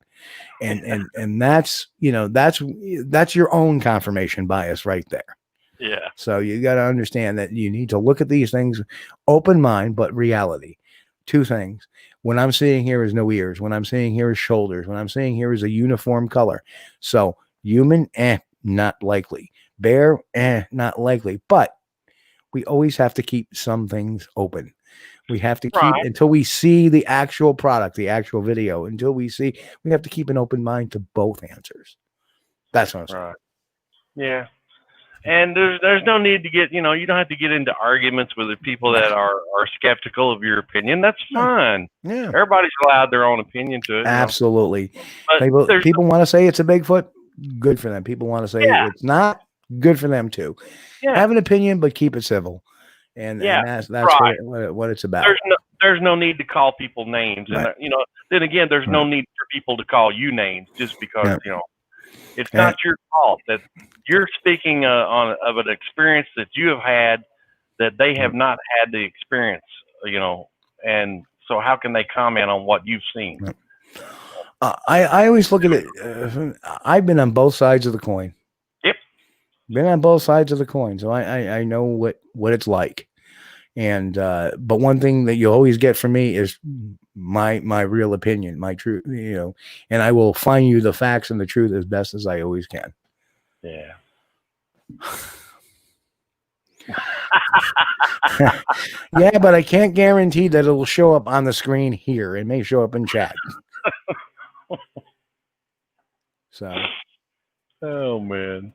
And that's that's your own confirmation bias right there. Yeah. So you got to understand that you need to look at these things, open mind, but reality. Two things. When I'm seeing here is no ears. When I'm seeing here is shoulders. When I'm seeing here is a uniform color. So human, not likely. Bear, not likely. But we always have to keep some things open. We have to keep until we see the actual product, the actual video. Until we have to keep an open mind to both answers. That's what I'm saying. Right. Yeah. And there's no need to get, you don't have to get into arguments with the people that are skeptical of your opinion. That's fine. Yeah. Everybody's allowed their own opinion to it. Absolutely. People want to say it's a Bigfoot. Good for them. People want to say it's not. Good for them too. Yeah. Have an opinion, but keep it civil. And that's right. what it's about. There's no need to call people names. Right. And, then again, there's no need for people to call you names just because, it's not your fault that you're speaking of an experience that you have had that they have not had the experience, and so how can they comment on what you've seen? I always look at it. I've been on both sides of the coin. Yep. Been on both sides of the coin. So I know what it's like. And, but one thing that you always get from me is my real opinion, my truth, and I will find you the facts and the truth as best as I always can. Yeah. Yeah, but I can't guarantee that it'll show up on the screen here. It may show up in chat. So. Oh man.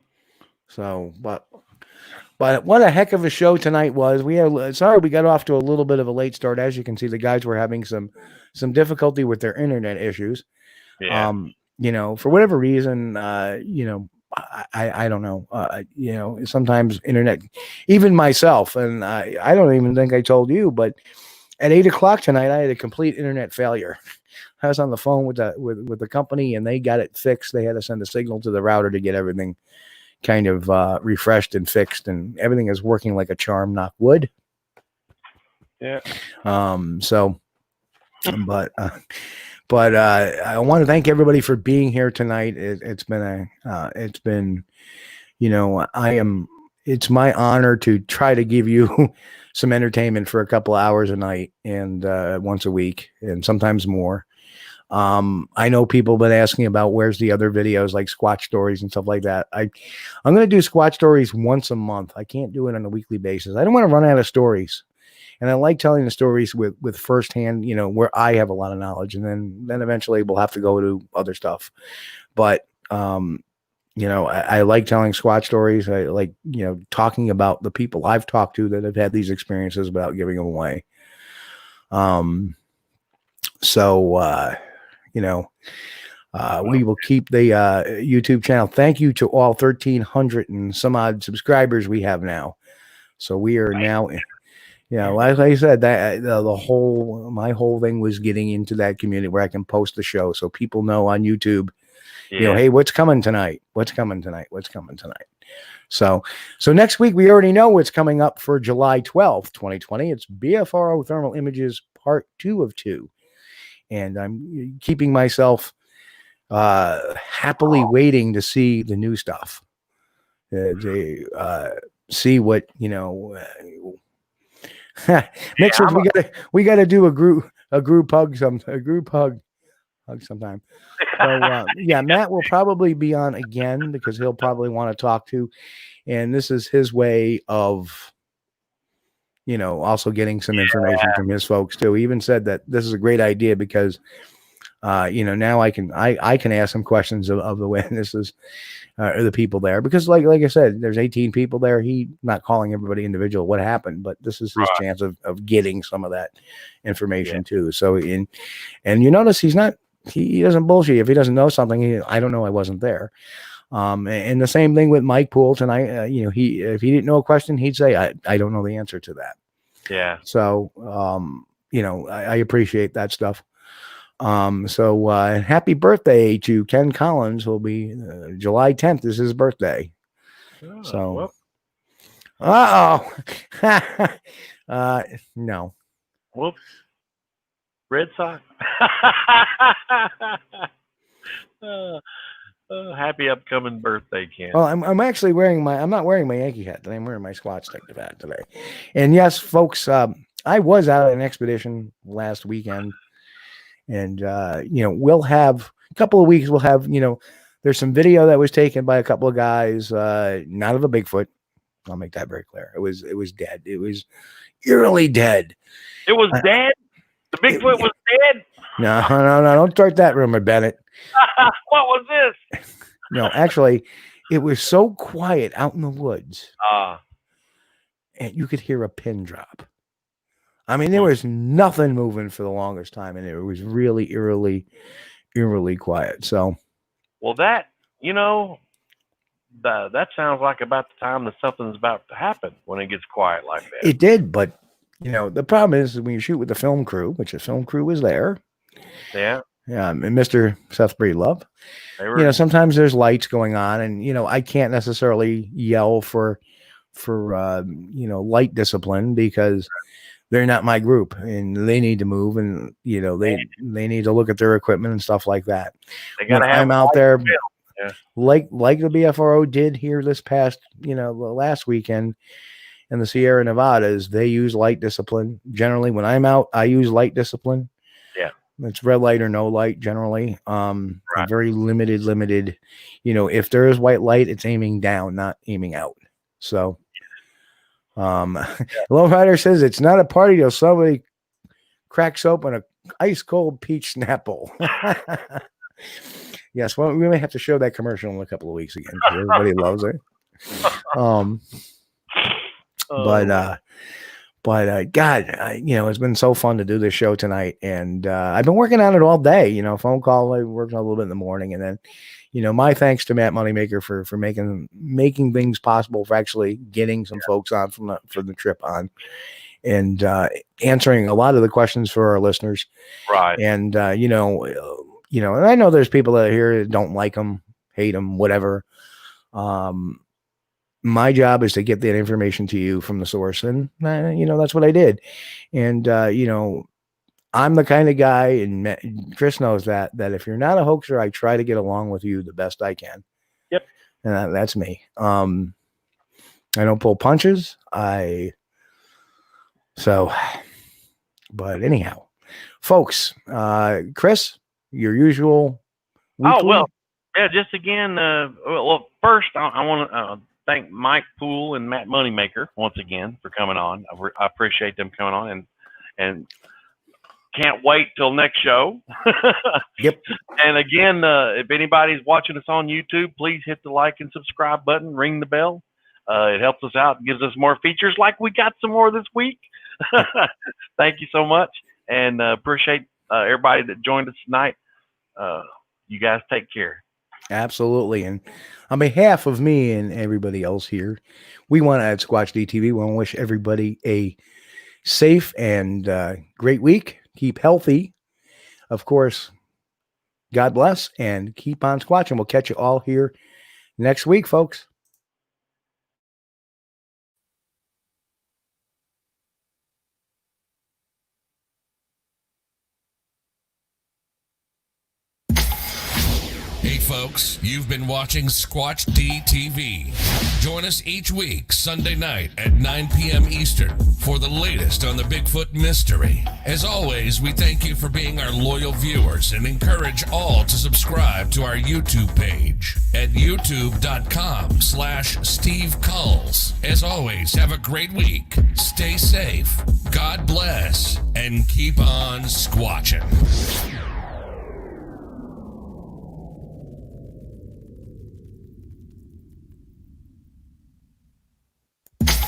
So, but what a heck of a show tonight was. We got off to a little bit of a late start. As you can see, the guys were having some difficulty with their internet issues. Yeah. For whatever reason, I don't know. Sometimes internet, even myself, and I don't even think I told you, but At 8 o'clock tonight, I had a complete internet failure. I was on the phone with the company, and they got it fixed. They had to send a signal to the router to get everything kind of refreshed and fixed, and everything is working like a charm, knock wood. Yeah. So, but I want to thank everybody for being here tonight. It's been it's my honor to try to give you some entertainment for a couple of hours a night and once a week and sometimes more. I know people have been asking about where's the other videos like Squatch stories and stuff like that. I'm going to do Squatch stories once a month. I can't do it on a weekly basis. I don't want to run out of stories. And I like telling the stories with firsthand, where I have a lot of knowledge, and then eventually we'll have to go to other stuff. But, I like telling Squatch stories. I like, talking about the people I've talked to that have had these experiences without giving them away. We will keep the YouTube channel. Thank you to all 1,300 and some odd subscribers we have now. So we are now, like I said, that my whole thing was getting into that community where I can post the show so people know on YouTube, hey, what's coming tonight? What's coming tonight? What's coming tonight? So next week, we already know what's coming up for July 12th, 2020. It's BFRO Thermal Images Part 2 of 2. And I'm keeping myself happily waiting to see the new stuff. See what, mixers, we gotta do a group hug sometime. So Matt will probably be on again because he'll probably want to talk to, and this is his way of also getting some information from his folks too. He even said that this is a great idea because now I can ask some questions of the witnesses or the people there, because like I said, there's 18 people there. He not calling everybody individual what happened, but this is his chance of getting some of that information too. So and you notice he doesn't bullshit. If he doesn't know something, I don't know, I wasn't there. And the same thing with Mike Poole tonight. If he didn't know a question, he'd say, I don't know the answer to that. Yeah. So, I appreciate that stuff. Happy birthday to Ken Collins. Will be July 10th is his birthday. No. Whoops. Red Sox. Happy upcoming birthday, Ken. Well, I'm actually I'm not wearing my Yankee hat today. I'm wearing my Squatch-D hat today. And yes, folks, I was out on an expedition last weekend, and we'll have a couple of weeks. We'll have there's some video that was taken by a couple of guys, not of a Bigfoot. I'll make that very clear. It was dead. It was eerily dead. It was dead. The Bigfoot was dead. No, don't start that rumor, Bennett. What was this? No, actually, it was so quiet out in the woods, and you could hear a pin drop. I mean, there was nothing moving for the longest time, and it was really eerily quiet. So, well, that that sounds like about the time that something's about to happen when it gets quiet like that. It did, but the problem is when you shoot with the film crew, which the film crew was there. Yeah. Yeah, and Mr. Seth Breedlove. Sometimes there's lights going on, and I can't necessarily yell for light discipline because they're not my group, and they need to move, and they need to look at their equipment and stuff like that. I'm out there, like the BFRO did here this past last weekend in the Sierra Nevadas. They use light discipline generally. When I'm out, I use light discipline. Yeah. It's red light or no light generally. Very limited. If there is white light, it's aiming down, not aiming out. So, Lowrider says it's not a party till somebody cracks open a ice cold peach Snapple. Yes, well, we may have to show that commercial in a couple of weeks again. Everybody loves it. But God, it's been so fun to do this show tonight, and I've been working on it all day. Phone call, I worked on a little bit in the morning, and then, my thanks to Matt Moneymaker for making things possible for actually getting some folks on from the trip on, and answering a lot of the questions for our listeners. Right. And and I know there's people that are here that don't like them, hate them, whatever. My job is to get that information to you from the source, and that's what I did. And I'm the kind of guy, and Chris knows that if you're not a hoaxer, I try to get along with you the best I can. Yep. And that's me. I don't pull punches. But anyhow, folks, Chris, your usual weekly? Oh, well, yeah, just again, well, first, I want to thank Mike Poole and Matt Moneymaker once again for coming on. I appreciate them coming on, and can't wait till next show. Yep. And again, if anybody's watching us on YouTube, please hit the like and subscribe button, ring the bell. It helps us out, gives us more features like we got some more this week. Thank you so much, and appreciate everybody that joined us tonight. You guys take care. Absolutely. And on behalf of me and everybody else here, we want to at Squatch-D TV, we want to wish everybody a safe and great week. Keep healthy. Of course, God bless, and keep on squatching. We'll catch you all here next week, folks. Hey folks, you've been watching Squatch-D TV. Join us each week, Sunday night at 9 p.m. Eastern for the latest on the Bigfoot mystery. As always, we thank you for being our loyal viewers and encourage all to subscribe to our YouTube page at youtube.com/Steve Kulls. As always, have a great week. Stay safe. God bless. And keep on squatching.